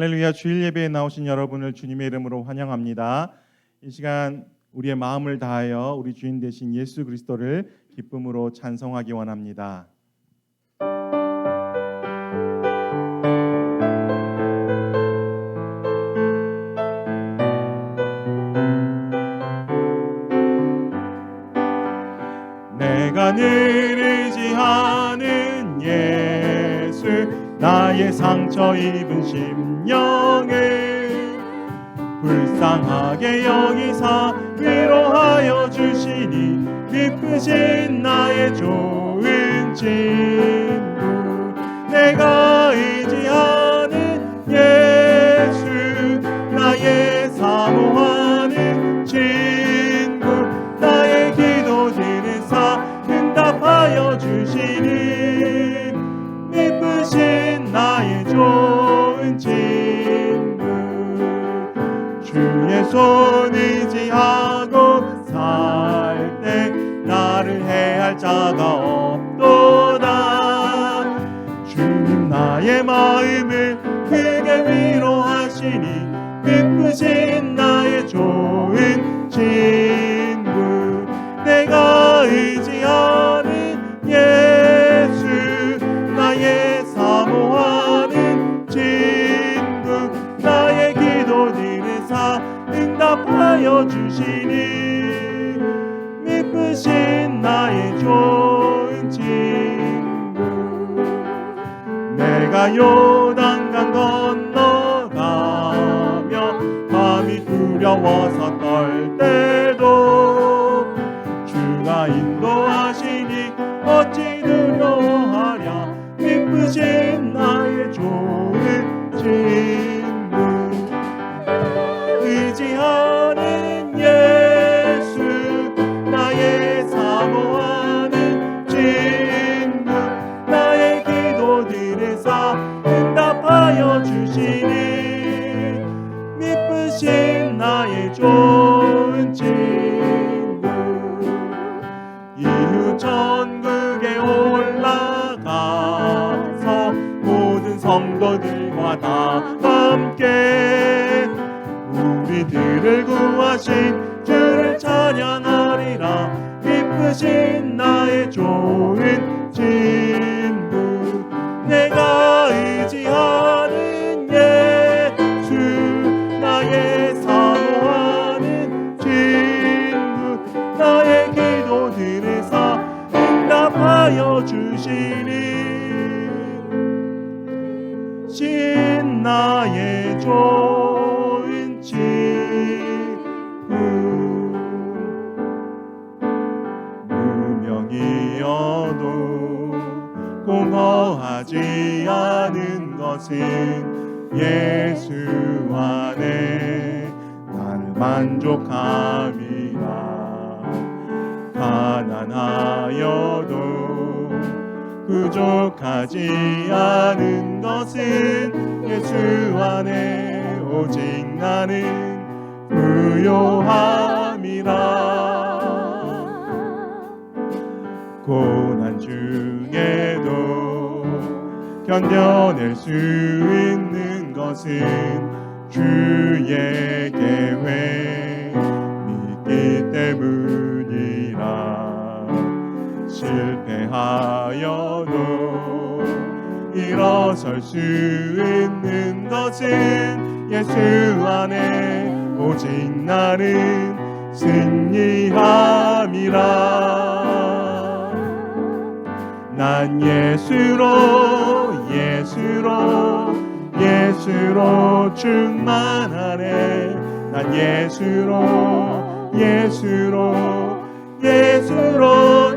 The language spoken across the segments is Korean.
할렐루야. 주일 예배에 나오신 여러분을 주님의 이름으로 환영합니다. 이 시간 우리의 마음을 다하여 우리 주인 되신 예수 그리스도를 기쁨으로 찬송하기 원합니다. 내가 늘 의지하는 예수, 나의 상처 입은 심령을 불쌍하게 여기사 위로하여 주시니 기쁘신 나의 좋은 친구. 내가 의지하는 예수, 나의 사모하는 친구. 나의 기도 들으사 응답하여 주시니 기쁘신 나의 좋은 친구. 주의 손 의지하고 살 때 나를 해할 자가 없도다. 주님 나의 마음을 크게 위로하시니 기쁘신 나의 좋은 친구. 내가 의지하는 예수, 나의 사모하는 친구. 나의 기도 들으사 응답하여 주시니 기쁘신 나의 좋은 친구. 내가 요단강 건너가며 밤이 두려워서 떨 때도 주가 인도하시니 어찌 두려워하랴. 기쁘신 나의 좋은 친구. 의지하는 예수, 나의 사모하는 친구. 나의 기도 들으사 응답하여 주시니 기쁘신 나의 좋은 친구. 이후 천국에 올라가서 모든 성도들과 다 함께 우리들을 구하신 주를 찬양하리라. 기쁘신 나의 좋은 친구. 내가 의지하는 예수, 나의 사모하는 친구. 나의 기도 들으사 응답하여 주시니 신 나의 좋은 친구. 무명이어도 공허하지 않은 것은 예수 안에 나를 만족함이라. 가난하여도 부족하지 않은 것은 예수 안에 오직 나는 부요함이라. 고난 중에도 견뎌낼 수 있는 것은 주의 계획 믿기 때문이라. 실패하여도 일어설 수 있는 것은 예수 안에 오직 나는 승리함이라. 난 예수로 충만하네. 난 예수로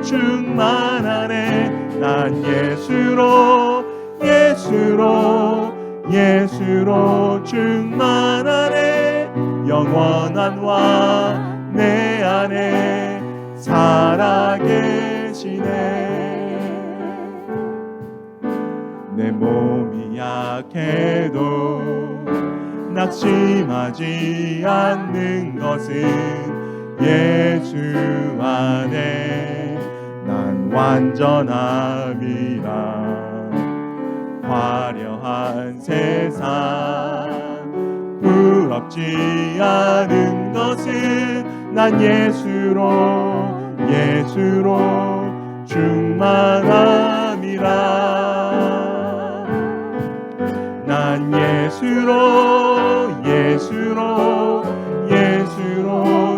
충만하네. 난 예수로 충만하네. 영원한 왕 내 안에 살아계시네. 내 몸이 약해도 낙심하지 않는 것은 예수 안에 난 완전함이라. 화려한 세상 부럽지 않은 것은 난 예수로 충만함이라. 난 예수로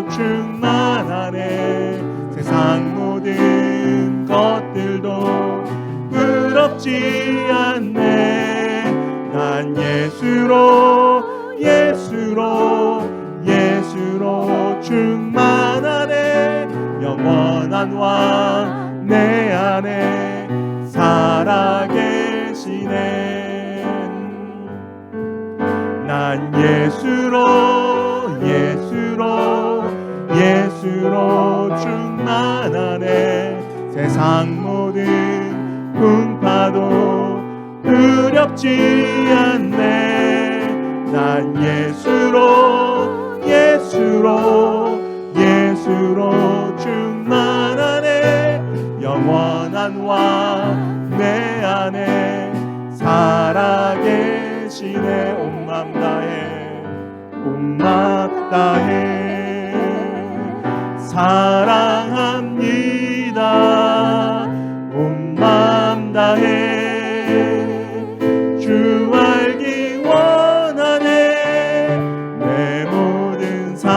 충만하네. 세상 모든 것들도 부럽지 않네. 난 예수로 충만하네. 영원한 왕 내 안에 살아계시네. 난 예수로 충만하네. 세상 모든 풍파도 두렵지 않네. 난 예수로 충만하네. 영원한 왕 내 안에 살아계시네. 온 맘 다해 사랑합니다. 온 맘 다해 주 알기 원하네. 내 모든 삶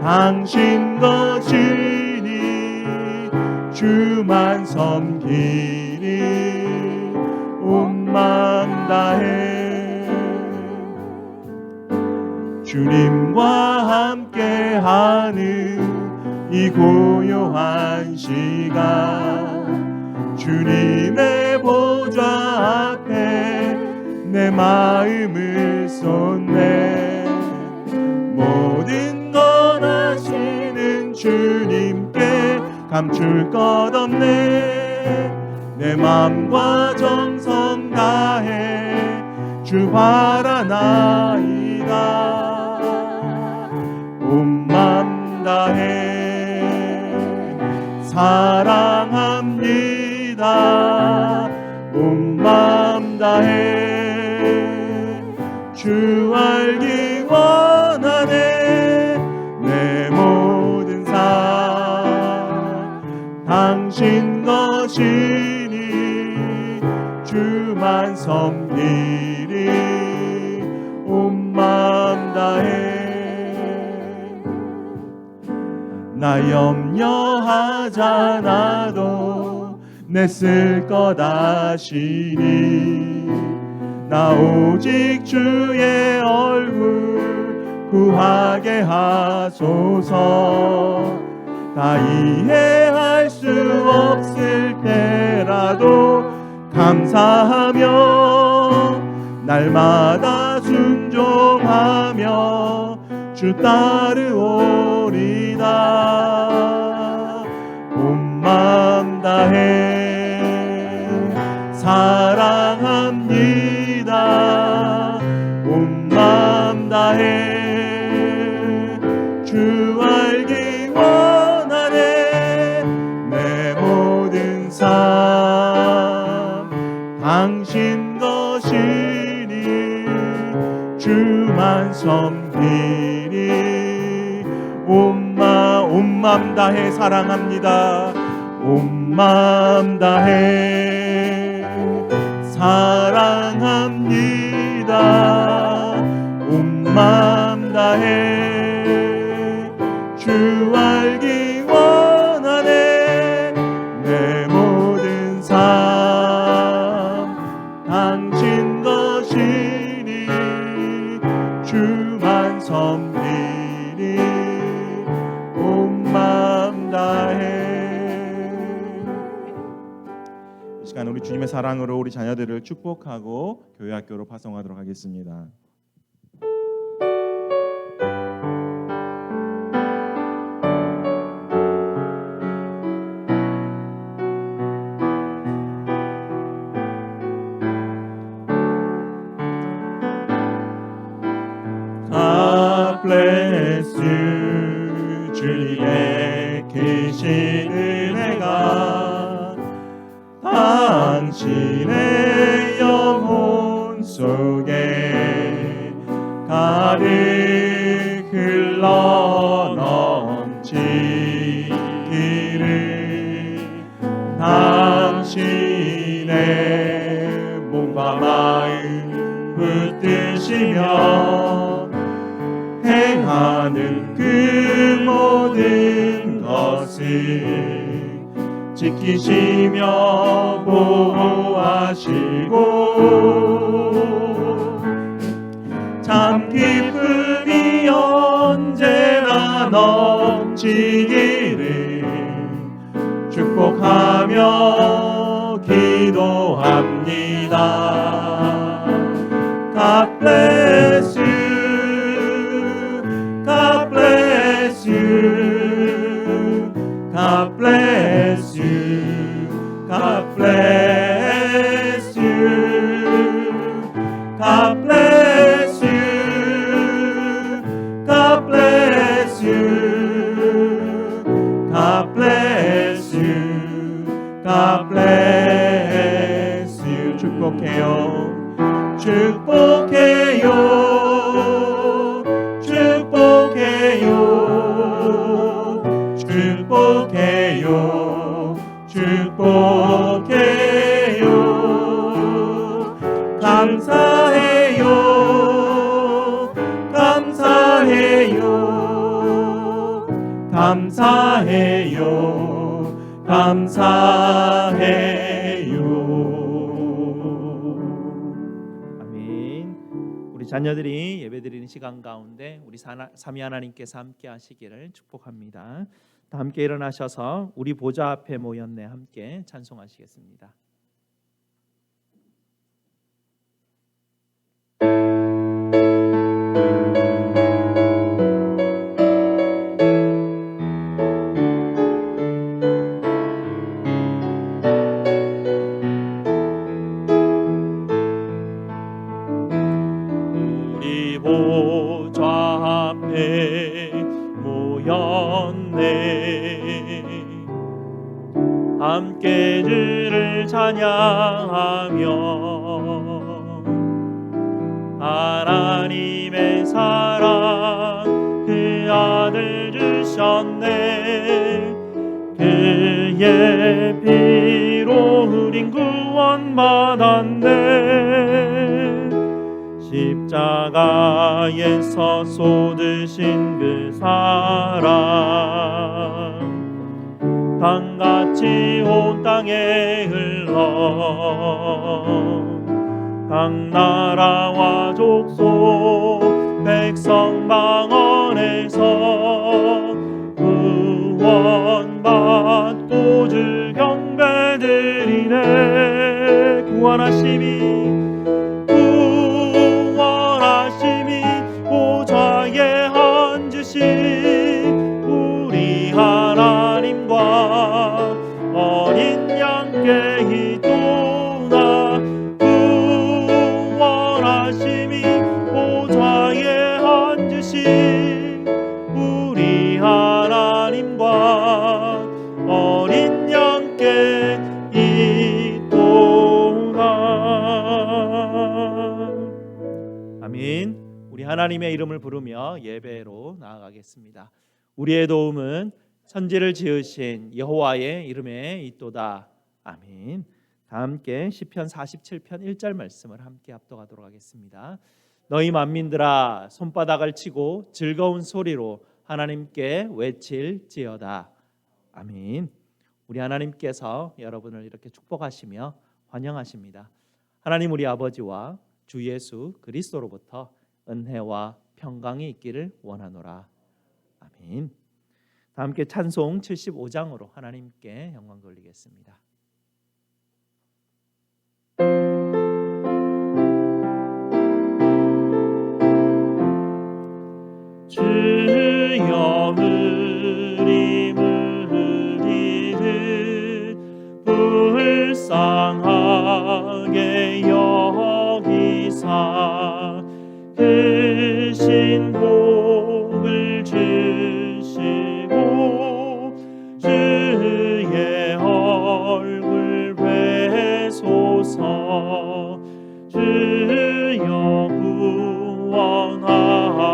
당신 것이니 주만 섬기니 온 맘 다해. 주님과 함께하는 이 고요한 시간, 주님의 보좌 앞에 내 마음을 쏟네. 모든 걸 아시는 주님께 감출 것 없네. 내 맘과 정성 다해 주 바라나이다. 온 맘 다해 사랑합니다. 온 맘 다해 주 알기 원하네. 내 모든 삶 당신 것이니 주만 섬기리 온 맘 다해. 나 염려하잖아도 내 쓸 것 아시니. 나 오직 주의 얼굴 구하게 하소서. 다 이해할 수 없을 때라도 감사하며 날마다 순종하며 주 따르오리다. 온 맘 다해 사랑합니다. 온 맘 다해 주 알기 원하네. 내 모든 삶 당신 것이니 주만 섬기니 온 맘 다해 사랑합니다. 온 맘 다해 사랑합니다. 온 맘 다해 주 알기 원하네. 내 모든 삶 당신 것이니 주만 섬기니 온 맘 다해. 이 시간 우리 주님의 사랑으로 우리 자녀들을 축복하고 교회 학교로 파송하도록 하겠습니다. God bless you. 주님의 크신 은혜가 당신의 영혼 속에 가득 흘러 넘치기를 당신의 몸과 마음 붙드시며 행하는 그 모든 것을 지키시며 보호하시고 참 기쁨이 언제나 넘치기를 축복하며 기도합니다. God bless you, God bless you, God bless you, God bless you, God bless you, God bless you, God bless you, God bless you. 축복해요, 축복해요, 축복해요, 축복해요, 축복해요. 감사해요, 감사해요, 감사해요, 감사해요. 아멘. 우리 자녀들이 예배드리는 시간 가운데 우리 삼위 하나님께서 함께 하시기를 축복합니다. 다 함께 일어나셔서 우리 보좌 앞에 모였네 함께 찬송하시겠습니다. 우리 보좌 앞에 모였네 함께 주를 찬양하며 하나님의 사랑 그 아들 주셨네 그의 피로 우린 구원받았네 십자가에서 쏟으신 그 사랑 강같이 온 땅에 흘러 각 나라와 족속 백성 방언에서 구원받고 주 경배드리네 구원하심이 보좌에 앉으신 우리 하나님과 어린 양께 이도다 구원하심이 보좌에 앉으신 우리 하나님과 어린 양께 아멘. 우리 하나님의 이름을 부르며 예배로 나아가겠습니다. 우리의 도움은 천지를 지으신 여호와의 이름에 있도다. 아멘. 다 함께 시편 47편 1절 말씀을 함께 합독하도록 하겠습니다. 너희 만민들아 손바닥을 치고 즐거운 소리로 하나님께 외칠지어다. 아멘. 우리 하나님께서 여러분을 이렇게 축복하시며 환영하십니다. 하나님 우리 아버지와 주 예수 그리스도로부터 은혜와 평강이 있기를 원하노라. 아멘. 다 함께 찬송 75장으로 하나님께 영광 돌리겠습니다. 주여 우리를 불쌍하게 여기사 크신 복을 주시고 주의 얼굴 뵈소서 주여 구원하소서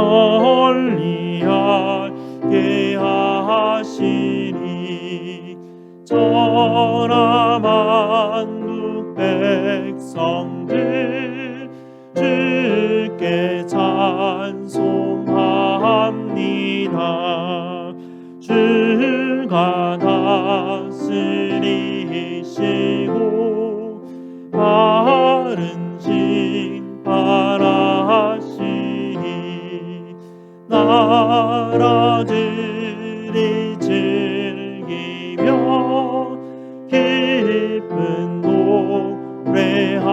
널리 알게 하시니 천하 만국 백성들 주께 찬송합니다. 주가 다스리시고 바른 심판하시니 나라들이 즐기며 기쁜 노래합니다.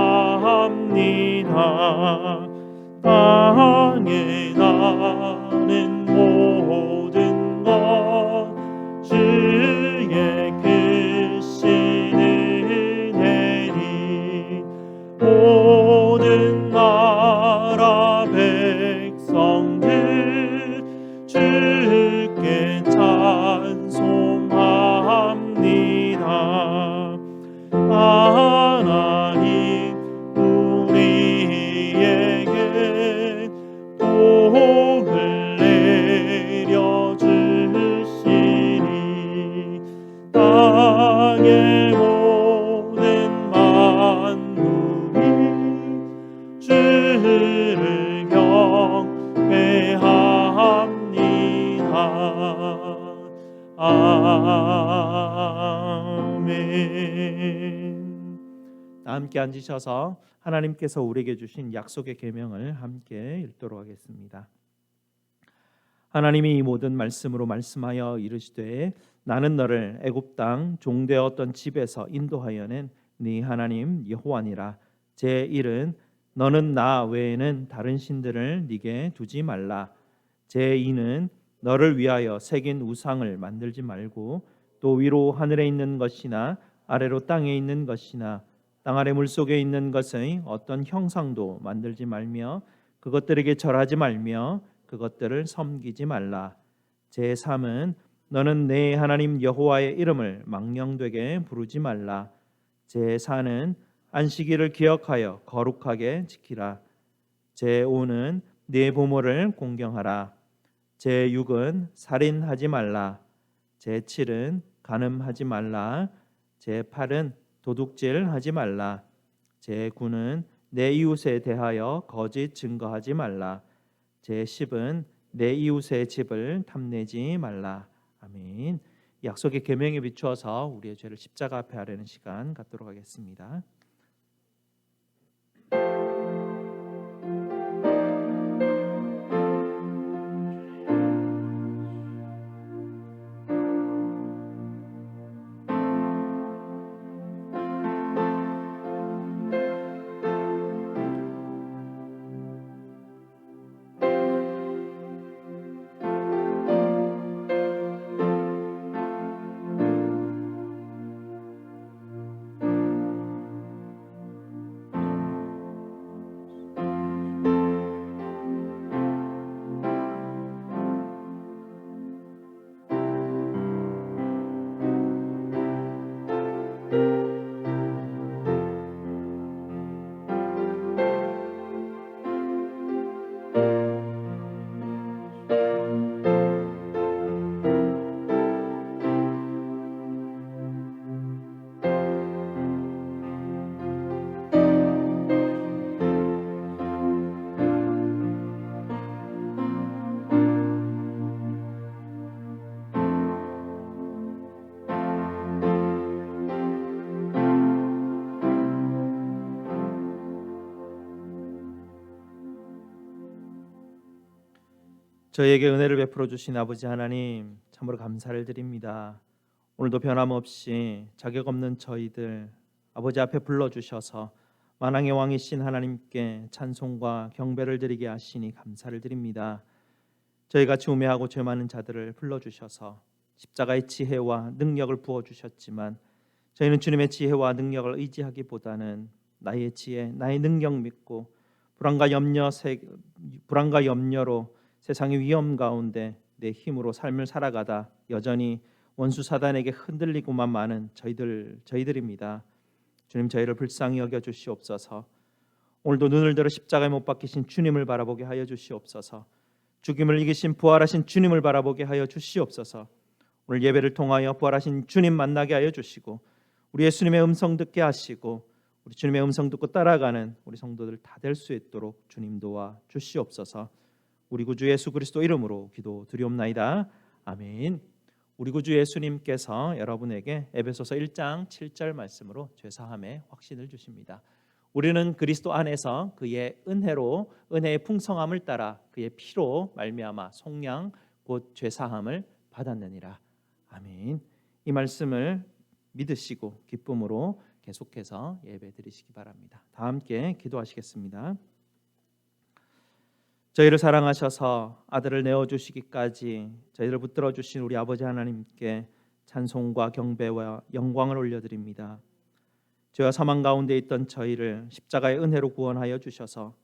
땅에 나는 모든 것 주의 크신 은혜니 모든 나라 백성들 주께 찬송합니다. 하나님 우리에게 복을 내려주시니 땅의 모든 만국이 주를 경배합니다. 아멘. 함께 앉으셔서 하나님께서 우리에게 주신 약속의 계명을 함께 읽도록 하겠습니다. 하나님이 이 모든 말씀으로 말씀하여 이르시되 나는 너를 애굽 땅 종되었던 집에서 인도하여 낸 네 하나님 여호와니라. 제 1은 너는 나 외에는 다른 신들을 네게 두지 말라. 제 2는 너를 위하여 새긴 우상을 만들지 말고 또 위로 하늘에 있는 것이나 아래로 땅에 있는 것이나 땅 아래 물속에 있는 것의 어떤 형상도 만들지 말며 그것들에게 절하지 말며 그것들을 섬기지 말라. 제 3은 너는 내 하나님 여호와의 이름을 망령되게 부르지 말라. 제 4는 안식일을 기억하여 거룩하게 지키라. 제 5는 네 부모를 공경하라. 제 6은 살인하지 말라. 제 7은 간음하지 말라. 제 8은 도둑질하지 말라. 제 9는 내 이웃에 대하여 거짓 증거하지 말라. 제 10은 내 이웃의 집을 탐내지 말라. 아멘. 약속의 계명에 비추어서 우리의 죄를 십자가 앞에 아뢰는 시간 갖도록 하겠습니다. 저희에게 은혜를 베풀어 주신 아버지 하나님 참으로 감사를 드립니다. 오늘도 변함없이 자격 없는 저희들 아버지 앞에 불러주셔서 만왕의 왕이신 하나님께 찬송과 경배를 드리게 하시니 감사를 드립니다. 저희같이 우매하고 죄 많은 자들을 불러주셔서 십자가의 지혜와 능력을 부어주셨지만 저희는 주님의 지혜와 능력을 의지하기보다는 나의 지혜, 나의 능력 믿고 불안과 염려로 세상의 위험 가운데 내 힘으로 삶을 살아가다 여전히 원수 사단에게 흔들리고만 많은 저희들입니다. 주님 저희를 불쌍히 여겨 주시옵소서. 오늘도 눈을 들어 십자가에 못 박히신 주님을 바라보게 하여 주시옵소서. 죽임을 이기신 부활하신 주님을 바라보게 하여 주시옵소서. 오늘 예배를 통하여 부활하신 주님 만나게 하여 주시고 우리 예수님의 음성 듣게 하시고 우리 주님의 음성 듣고 따라가는 우리 성도들 다 될 수 있도록 주님 도와 주시옵소서. 우리 구주 예수 그리스도 이름으로 기도드리옵나이다. 아멘. 우리 구주 예수님께서 여러분에게 에베소서 1장 7절 말씀으로 죄사함의 확신을 주십니다. 우리는 그리스도 안에서 그의 은혜로 은혜의 풍성함을 따라 그의 피로 말미암아 속량 곧 죄사함을 받았느니라. 아멘. 이 말씀을 믿으시고 기쁨으로 계속해서 예배 드리시기 바랍니다. 다 함께 기도하시겠습니다. 저희를 사랑하셔서 아들을 내어주시기까지 저희를 붙들어 주신 우리 아버지 하나님께 찬송과 경배와 영광을 올려드립니다. 죄와 사망 가운데 있던 저희를 십자가의 은혜로 구원하여 주셔서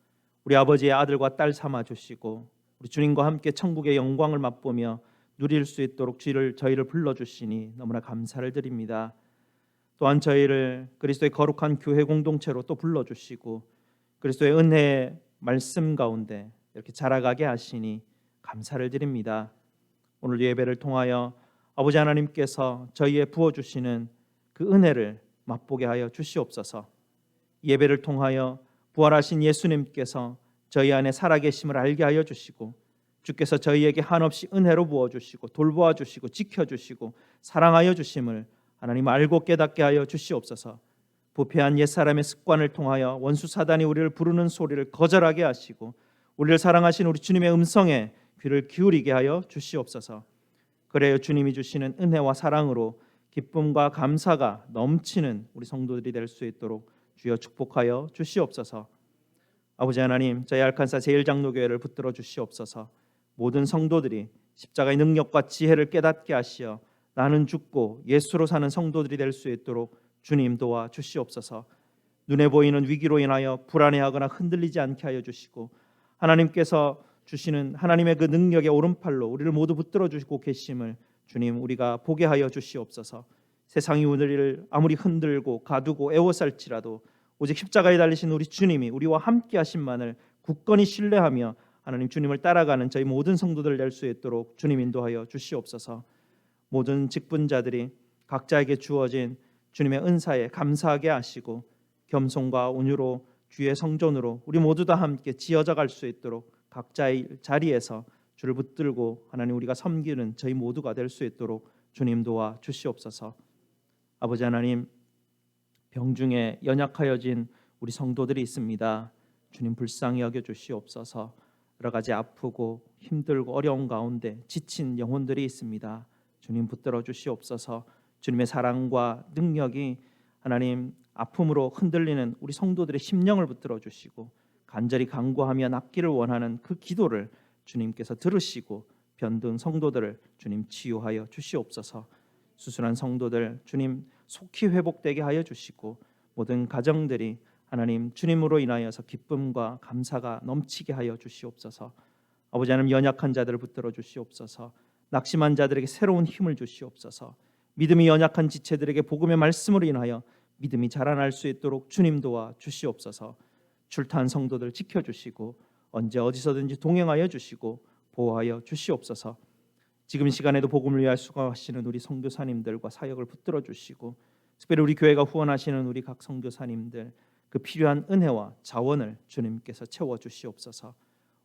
우리 아버지의 아들과 딸 삼아 주시고 우리 주님과 함께 천국의 영광을 맛보며 누릴 수 있도록 저희를 불러주시니 너무나 감사를 드립니다. 또한 저희를 그리스도의 거룩한 교회 공동체로 또 불러주시고 그리스도의 은혜의 말씀 가운데 이렇게 자라가게 하시니 감사를 드립니다. 오늘 예배를 통하여 아버지 하나님께서 저희에 부어주시는 그 은혜를 맛보게 하여 주시옵소서. 예배를 통하여 부활하신 예수님께서 저희 안에 살아계심을 알게 하여 주시고 주께서 저희에게 한없이 은혜로 부어주시고 돌보아 주시고 지켜주시고 사랑하여 주심을 하나님 알고 깨닫게 하여 주시옵소서. 부패한 옛사람의 습관을 통하여 원수 사단이 우리를 부르는 소리를 거절하게 하시고 우리를 사랑하신 우리 주님의 음성에 귀를 기울이게 하여 주시옵소서. 그래요 주님이 주시는 은혜와 사랑으로 기쁨과 감사가 넘치는 우리 성도들이 될 수 있도록 주여 축복하여 주시옵소서. 아버지 하나님, 저희 알칸사 제1장로교회를 붙들어 주시옵소서. 모든 성도들이 십자가의 능력과 지혜를 깨닫게 하시어 나는 죽고 예수로 사는 성도들이 될 수 있도록 주님 도와 주시옵소서. 눈에 보이는 위기로 인하여 불안해하거나 흔들리지 않게 하여 주시고 하나님께서 주시는 하나님의 그 능력의 오른팔로 우리를 모두 붙들어 주시고 계심을 주님 우리가 보게 하여 주시옵소서. 세상이 우리를 아무리 흔들고 가두고 애워쌀지라도 오직 십자가에 달리신 우리 주님이 우리와 함께 하심만을 굳건히 신뢰하며 하나님 주님을 따라가는 저희 모든 성도들 될 수 있도록 주님 인도하여 주시옵소서. 모든 직분자들이 각자에게 주어진 주님의 은사에 감사하게 하시고 겸손과 온유로 주의 성전으로 우리 모두 다 함께 지어져 갈 수 있도록 각자의 자리에서 주를 붙들고 하나님 우리가 섬기는 저희 모두가 될 수 있도록 주님 도와 주시옵소서. 아버지 하나님, 병중에 연약하여진 우리 성도들이 있습니다. 주님 불쌍히 여겨 주시옵소서. 여러 가지 아프고 힘들고 어려운 가운데 지친 영혼들이 있습니다. 주님 붙들어 주시옵소서. 주님의 사랑과 능력이 하나님 아픔으로 흔들리는 우리 성도들의 심령을 붙들어 주시고 간절히 간구하며 낫기를 원하는 그 기도를 주님께서 들으시고 병든 성도들을 주님 치유하여 주시옵소서. 수술한 성도들 주님 속히 회복되게 하여 주시고 모든 가정들이 하나님 주님으로 인하여서 기쁨과 감사가 넘치게 하여 주시옵소서. 아버지 하나님 연약한 자들을 붙들어 주시옵소서. 낙심한 자들에게 새로운 힘을 주시옵소서. 믿음이 연약한 지체들에게 복음의 말씀으로 인하여 믿음이 자라날 수 있도록 주님 도와 주시옵소서. 출타한 성도들 지켜주시고 언제 어디서든지 동행하여 주시고 보호하여 주시옵소서. 지금 시간에도 복음을 위하여 수고하시는 우리 선교사님들과 사역을 붙들어 주시고 특별히 우리 교회가 후원하시는 우리 각 선교사님들 그 필요한 은혜와 자원을 주님께서 채워 주시옵소서.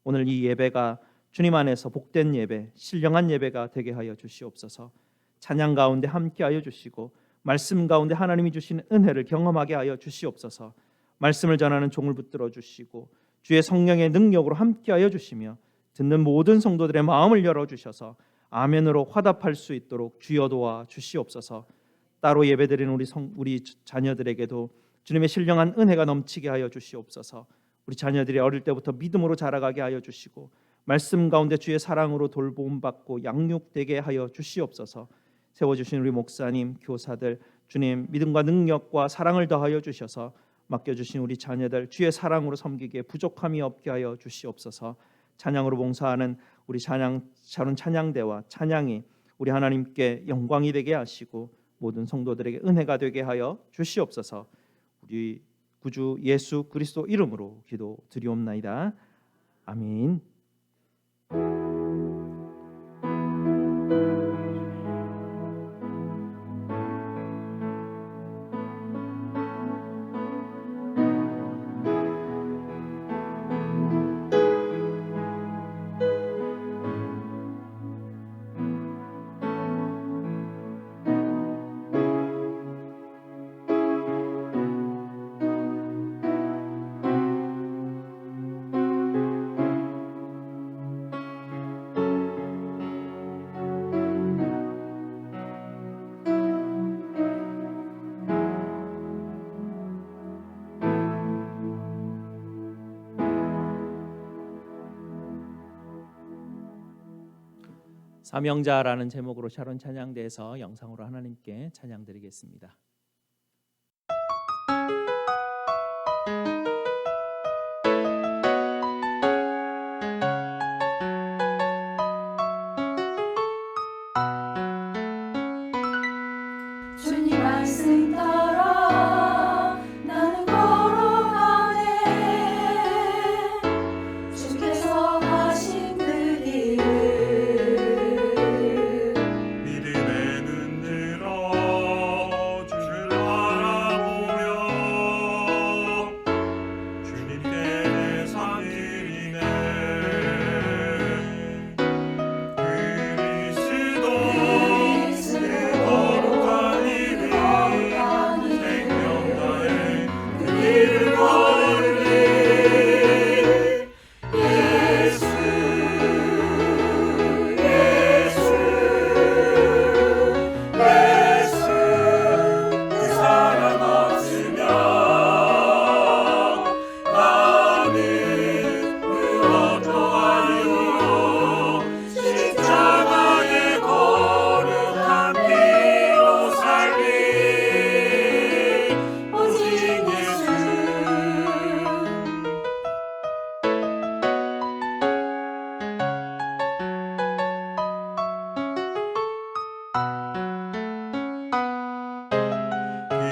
오늘 이 예배가 주님 안에서 복된 예배, 신령한 예배가 되게 하여 주시옵소서. 찬양 가운데 함께하여 주시고 말씀 가운데 하나님이 주시는 은혜를 경험하게 하여 주시옵소서. 말씀을 전하는 종을 붙들어 주시고 주의 성령의 능력으로 함께하여 주시며 듣는 모든 성도들의 마음을 열어 주셔서 아멘으로 화답할 수 있도록 주여 도와 주시옵소서. 따로 예배드리는 우리 자녀들에게도 주님의 신령한 은혜가 넘치게 하여 주시옵소서. 우리 자녀들이 어릴 때부터 믿음으로 자라가게 하여 주시고 말씀 가운데 주의 사랑으로 돌보음받고 양육되게 하여 주시옵소서. 세워주신 우리 목사님, 교사들 주님 믿음과 능력과 사랑을 더하여 주셔서 맡겨주신 우리 자녀들 주의 사랑으로 섬기기에 부족함이 없게 하여 주시옵소서. 찬양으로 봉사하는 우리 찬양대와 찬양이 우리 하나님께 영광이 되게 하시고 모든 성도들에게 은혜가 되게 하여 주시옵소서. 우리 구주 예수 그리스도 이름으로 기도드리옵나이다. 아멘. 사명자라는 제목으로 샤론 찬양대에서 영상으로 하나님께 찬양드리겠습니다. 주님 말씀 따라 나는 걸어가네. 주께서 하신 그 길을 믿음의 눈 들어 주를 바라보며 주님께 내 삶 드리네. 그리스도 그 거룩한 이름 생명 다해 그 길을 걸으리. 예수 그 사랑 없으면 나는 무엇도 아니요. 십자가의 거룩한 피로 살리. 오직 예수.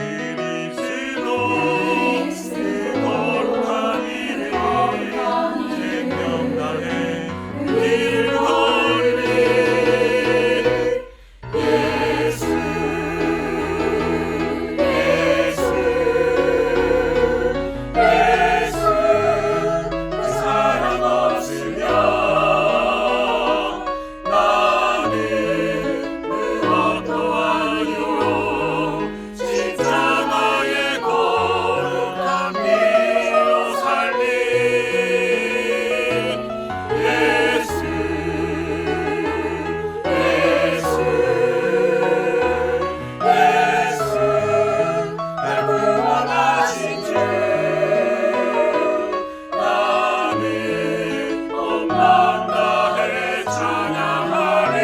그리스도 그 거룩한 이름 생명 다해 그 길을 걸으리. 예수 그 사랑 없으면 나는 무엇도 아니요. 십자가의 거룩한 피로 살리. 예수 날 구원하신 주 나는 온 마음 다해 찬양하리.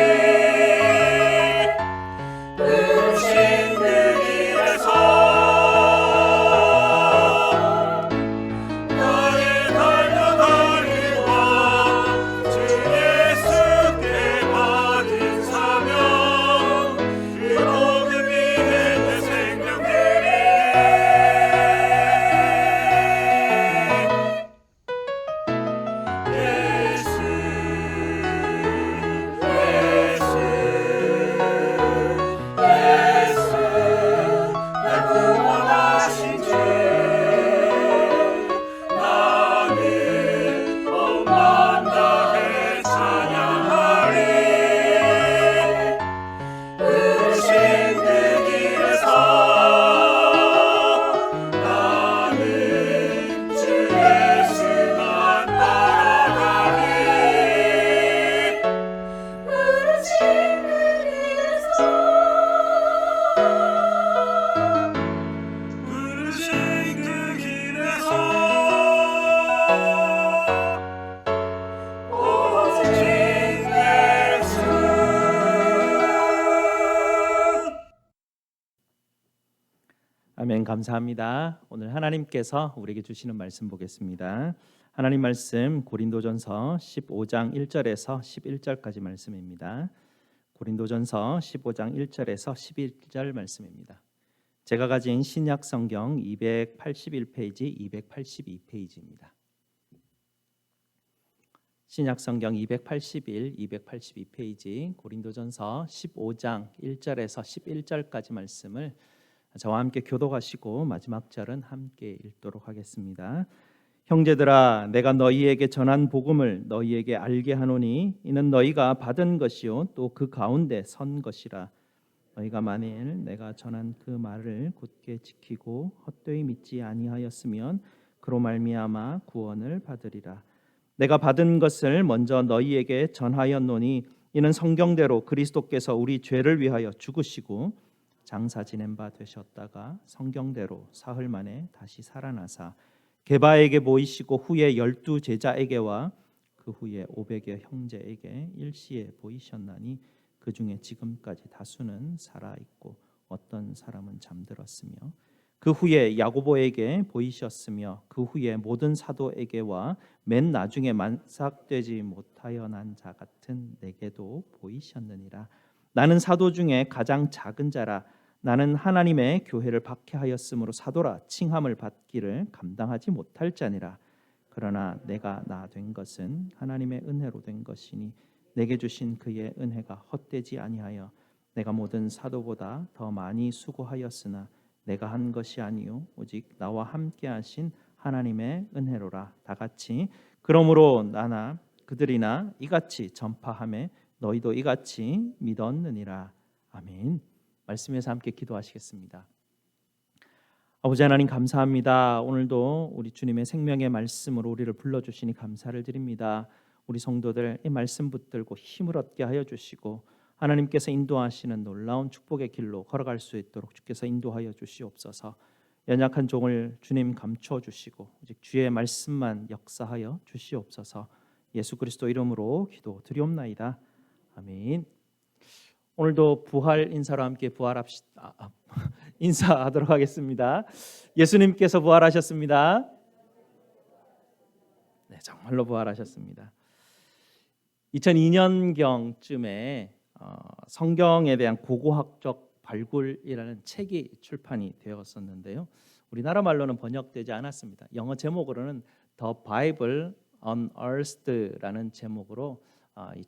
부르신 그 길에서 나의 달려가리와 주 예수께 받은 사명 그 복음 위에 내 생명 드리네. 예수 날 구원하신 주 나는 온 마음 다해 찬양하리. 부르신 그 길에서 나는 주 예수만 따라가리. 부르신 그 길에서 부르신 그 길에서 오직 예수. 아멘. 감사합니다. 오늘 하나님께서 우리에게 주시는 말씀 보겠습니다. 하나님 말씀 고린도전서 15장 1절에서 11절까지 말씀입니다. 고린도전서 15장 1절에서 11절 말씀입니다. 제가 가진 신약 성경 281페이지, 282페이지입니다. 신약성경 281, 282페이지 고린도전서 15장 1절에서 11절까지 말씀을 저와 함께 교독하시고 마지막 절은 함께 읽도록 하겠습니다. 형제들아, 내가 너희에게 전한 복음을 너희에게 알게 하노니 이는 너희가 받은 것이요 또 그 가운데 선 것이라. 너희가 만일 내가 전한 그 말을 굳게 지키고 헛되이 믿지 아니하였으면 그로 말미암아 구원을 받으리라. 내가 받은 것을 먼저 너희에게 전하였노니 이는 성경대로 그리스도께서 우리 죄를 위하여 죽으시고 장사 지낸 바 되셨다가 성경대로 사흘 만에 다시 살아나사 게바에게 보이시고 후에 12 제자에게와 그 후에 500여 형제에게 일시에 보이셨나니 그 중에 지금까지 다수는 살아있고 어떤 사람은 잠들었으며 그 후에 야고보에게 보이셨으며 그 후에 모든 사도에게와 맨 나중에 만삭되지 못하여 난 자 같은 내게도 보이셨느니라. 나는 사도 중에 가장 작은 자라. 나는 하나님의 교회를 박해하였으므로 사도라 칭함을 받기를 감당하지 못할 자니라. 그러나 내가 나 된 것은 하나님의 은혜로 된 것이니 내게 주신 그의 은혜가 헛되지 아니하여 내가 모든 사도보다 더 많이 수고하였으나 내가 한 것이 아니요 오직 나와 함께 하신 하나님의 은혜로라. 다 같이 그러므로 나나 그들이나 이같이 전파하매 너희도 이같이 믿었느니라. 아멘. 말씀에서 함께 기도하시겠습니다. 아버지 하나님 감사합니다. 오늘도 우리 주님의 생명의 말씀으로 우리를 불러주시니 감사를 드립니다. 우리 성도들 이 말씀 붙들고 힘을 얻게 하여 주시고 하나님께서 인도하시는 놀라운 축복의 길로 걸어갈 수 있도록 주께서 인도하여 주시옵소서. 연약한 종을 주님 감춰 주시고 오직 주의 말씀만 역사하여 주시옵소서. 예수 그리스도 이름으로 기도드리옵나이다. 아멘. 오늘도 부활 인사로 함께 인사하도록 하겠습니다. 예수님께서 부활하셨습니다. 네, 정말로 부활하셨습니다. 2002년경쯤에 성경에 대한 고고학적 발굴이라는 책이 출판이 되었었는데요. 우리나라 말로는 번역되지 않았습니다. 영어 제목으로는 The Bible Unearthed라는 제목으로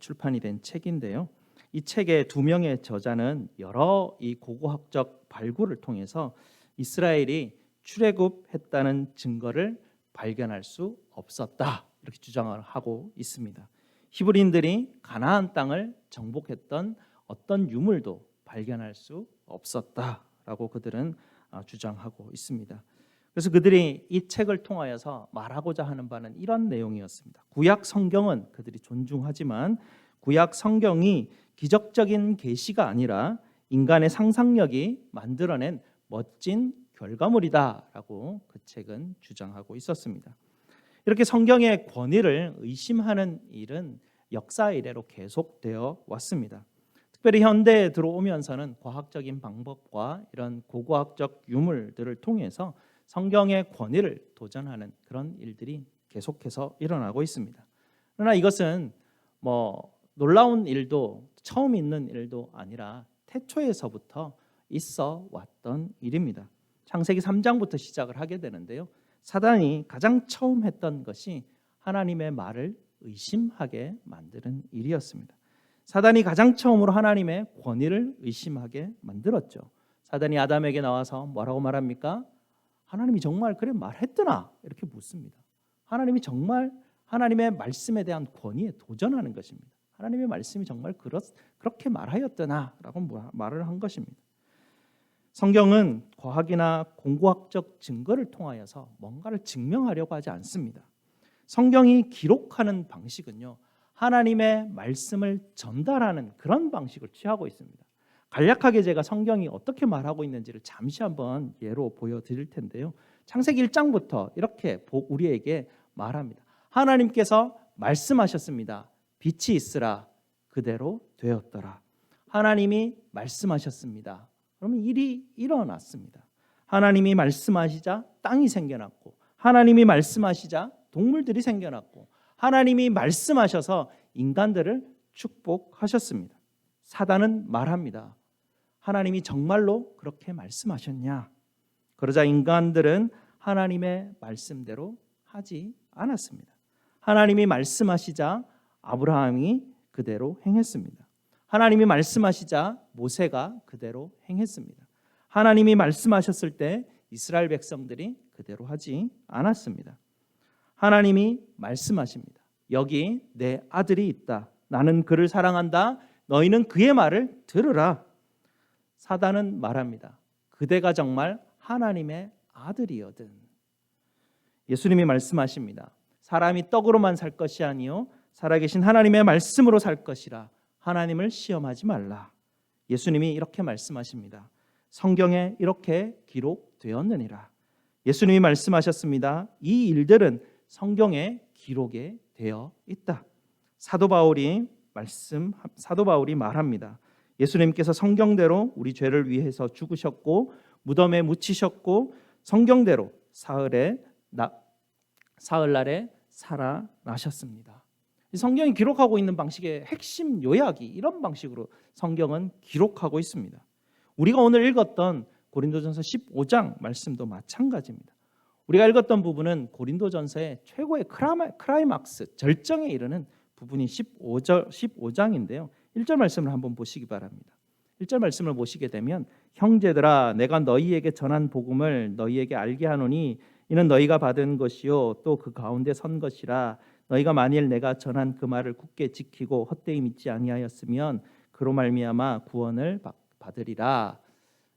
출판이 된 책인데요. 이 책의 두 명의 저자는 여러 이 고고학적 발굴을 통해서 이스라엘이 출애굽했다는 증거를 발견할 수 없었다 이렇게 주장을 하고 있습니다. 히브리인들이 가나안 땅을 정복했던 어떤 유물도 발견할 수 없었다라고 그들은 주장하고 있습니다. 그래서 그들이 이 책을 통하여서 말하고자 하는 바는 이런 내용이었습니다. 구약 성경은 그들이 존중하지만 구약 성경이 기적적인 계시가 아니라 인간의 상상력이 만들어낸 멋진 결과물이다라고 그 책은 주장하고 있었습니다. 이렇게 성경의 권위를 의심하는 일은 역사 이래로 계속되어 왔습니다. 특별히 현대에 들어오면서는 과학적인 방법과 이런 고고학적 유물들을 통해서 성경의 권위를 도전하는 그런 일들이 계속해서 일어나고 있습니다. 그러나 이것은 놀라운 일도 처음 있는 일도 아니라 태초에서부터 있어 왔던 일입니다. 창세기 3장부터 시작을 하게 되는데요. 사단이 가장 처음 했던 것이 하나님의 말을 의심하게 만드는 일이었습니다. 사단이 가장 처음으로 하나님의 권위를 의심하게 만들었죠. 사단이 아담에게 나와서 뭐라고 말합니까? 하나님이 정말 그래 말했더나? 이렇게 묻습니다. 하나님이 정말 하나님의 말씀에 대한 권위에 도전하는 것입니다. 하나님의 말씀이 정말 그렇게 말하였더나? 라고 말을 한 것입니다. 성경은 과학이나 공고학적 증거를 통하여서 뭔가를 증명하려고 하지 않습니다. 성경이 기록하는 방식은요, 하나님의 말씀을 전달하는 그런 방식을 취하고 있습니다. 간략하게 제가 성경이 어떻게 말하고 있는지를 잠시 한번 예로 보여드릴 텐데요. 창세기 1장부터 이렇게 우리에게 말합니다. 하나님께서 말씀하셨습니다. 빛이 있으라. 그대로 되었더라. 하나님이 말씀하셨습니다. 그러면 일이 일어났습니다. 하나님이 말씀하시자 땅이 생겨났고, 하나님이 말씀하시자 동물들이 생겨났고, 하나님이 말씀하셔서 인간들을 축복하셨습니다. 사단은 말합니다. 하나님이 정말로 그렇게 말씀하셨냐? 그러자 인간들은 하나님의 말씀대로 하지 않았습니다. 하나님이 말씀하시자 아브라함이 그대로 행했습니다. 하나님이 말씀하시자 모세가 그대로 행했습니다. 하나님이 말씀하셨을 때 이스라엘 백성들이 그대로 하지 않았습니다. 하나님이 말씀하십니다. 여기 내 아들이 있다. 나는 그를 사랑한다. 너희는 그의 말을 들으라. 사단은 말합니다. 그대가 정말 하나님의 아들이거든. 예수님이 말씀하십니다. 사람이 떡으로만 살 것이 아니요 살아계신 하나님의 말씀으로 살 것이라. 하나님을 시험하지 말라. 예수님이 이렇게 말씀하십니다. 성경에 이렇게 기록되었느니라. 예수님이 말씀하셨습니다. 이 일들은 성경에 기록에 되어 있다. 사도 바울이 말합니다. 예수님께서 성경대로 우리 죄를 위해서 죽으셨고 무덤에 묻히셨고 성경대로 사흘날에 살아나셨습니다. 성경이 기록하고 있는 방식의 핵심 요약이 이런 방식으로 성경은 기록하고 있습니다. 우리가 오늘 읽었던 고린도전서 15장 말씀도 마찬가지입니다. 우리가 읽었던 부분은 고린도전서의 최고의 클라이막스, 절정에 이르는 부분이 15장인데요. 1절 말씀을 한번 보시기 바랍니다. 1절 말씀을 보시게 되면 형제들아 내가 너희에게 전한 복음을 너희에게 알게 하노니 이는 너희가 받은 것이요 또 그 가운데 선 것이라. 너희가 만일 내가 전한 그 말을 굳게 지키고 헛되이 믿지 아니하였으면 그로 말미암아 구원을 받으리라.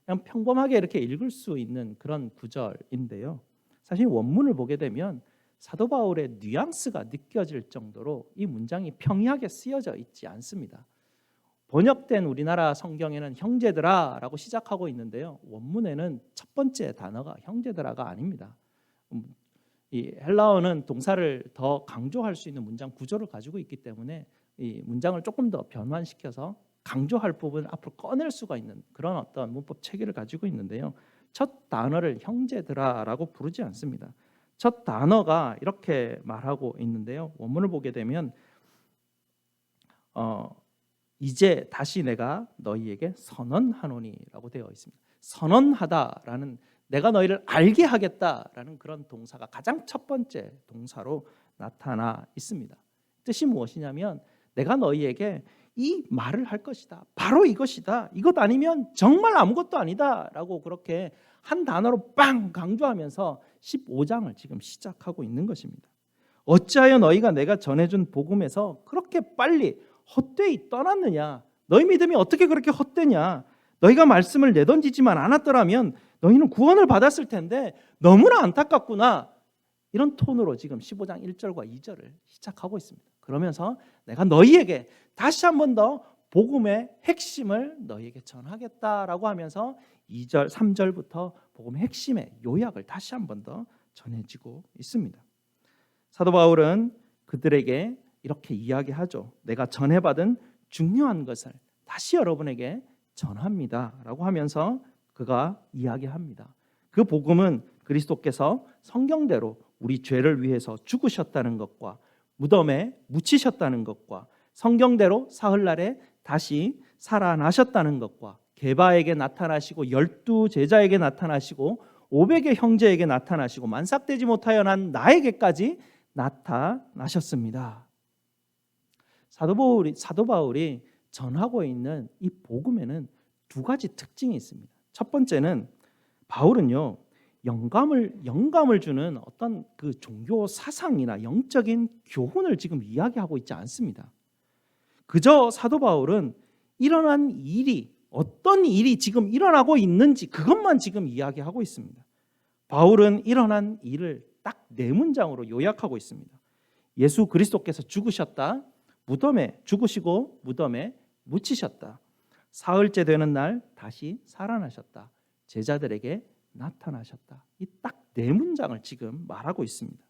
그냥 평범하게 이렇게 읽을 수 있는 그런 구절인데요. 사실 원문을 보게 되면 사도 바울의 뉘앙스가 느껴질 정도로 이 문장이 평이하게 쓰여져 있지 않습니다. 번역된 우리나라 성경에는 형제들아라고 시작하고 있는데요. 원문에는 첫 번째 단어가 형제들아가 아닙니다. 이 헬라어는 동사를 더 강조할 수 있는 문장 구조를 가지고 있기 때문에 이 문장을 조금 더 변환시켜서 강조할 부분을 앞으로 꺼낼 수가 있는 그런 어떤 문법 체계를 가지고 있는데요. 첫 단어를 형제들아라고 부르지 않습니다. 첫 단어가 이렇게 말하고 있는데요. 원문을 보게 되면 이제 다시 내가 너희에게 선언하노니라고 되어 있습니다. 선언하다라는 내가 너희를 알게 하겠다라는 그런 동사가 가장 첫 번째 동사로 나타나 있습니다. 뜻이 무엇이냐면 내가 너희에게 이 말을 할 것이다. 바로 이것이다. 이것 아니면 정말 아무것도 아니다. 라고 그렇게 한 단어로 빵 강조하면서 15장을 지금 시작하고 있는 것입니다. 어찌하여 너희가 내가 전해준 복음에서 그렇게 빨리 헛되이 떠났느냐? 너희 믿음이 어떻게 그렇게 헛되냐? 너희가 말씀을 내던지지만 않았더라면 너희는 구원을 받았을 텐데 너무나 안타깝구나. 이런 톤으로 지금 15장 1절과 2절을 시작하고 있습니다. 그러면서 내가 너희에게 다시 한 번 더 복음의 핵심을 너희에게 전하겠다라고 하면서 2절, 3절부터 복음의 핵심의 요약을 다시 한 번 더 전해지고 있습니다. 사도 바울은 그들에게 이렇게 이야기하죠. 내가 전해받은 중요한 것을 다시 여러분에게 전합니다 라고 하면서 그가 이야기합니다. 그 복음은 그리스도께서 성경대로 우리 죄를 위해서 죽으셨다는 것과 무덤에 묻히셨다는 것과 성경대로 사흘날에 다시 살아나셨다는 것과 게바에게 나타나시고 12 제자에게 나타나시고 500의 형제에게 나타나시고 만삭되지 못하여 난 나에게까지 나타나셨습니다. 사도 바울이 전하고 있는 이 복음에는 두 가지 특징이 있습니다. 첫 번째는 바울은요 영감을 주는 어떤 그 종교 사상이나 영적인 교훈을 지금 이야기하고 있지 않습니다. 그저 사도 바울은 일어난 일이 어떤 일이 지금 일어나고 있는지 그것만 지금 이야기하고 있습니다. 바울은 일어난 일을 딱 네 문장으로 요약하고 있습니다. 예수 그리스도께서 죽으셨다. 무덤에 죽으시고 무덤에 묻히셨다. 사흘째 되는 날 다시 살아나셨다. 제자들에게 나타나셨다. 이 딱 네 문장을 지금 말하고 있습니다.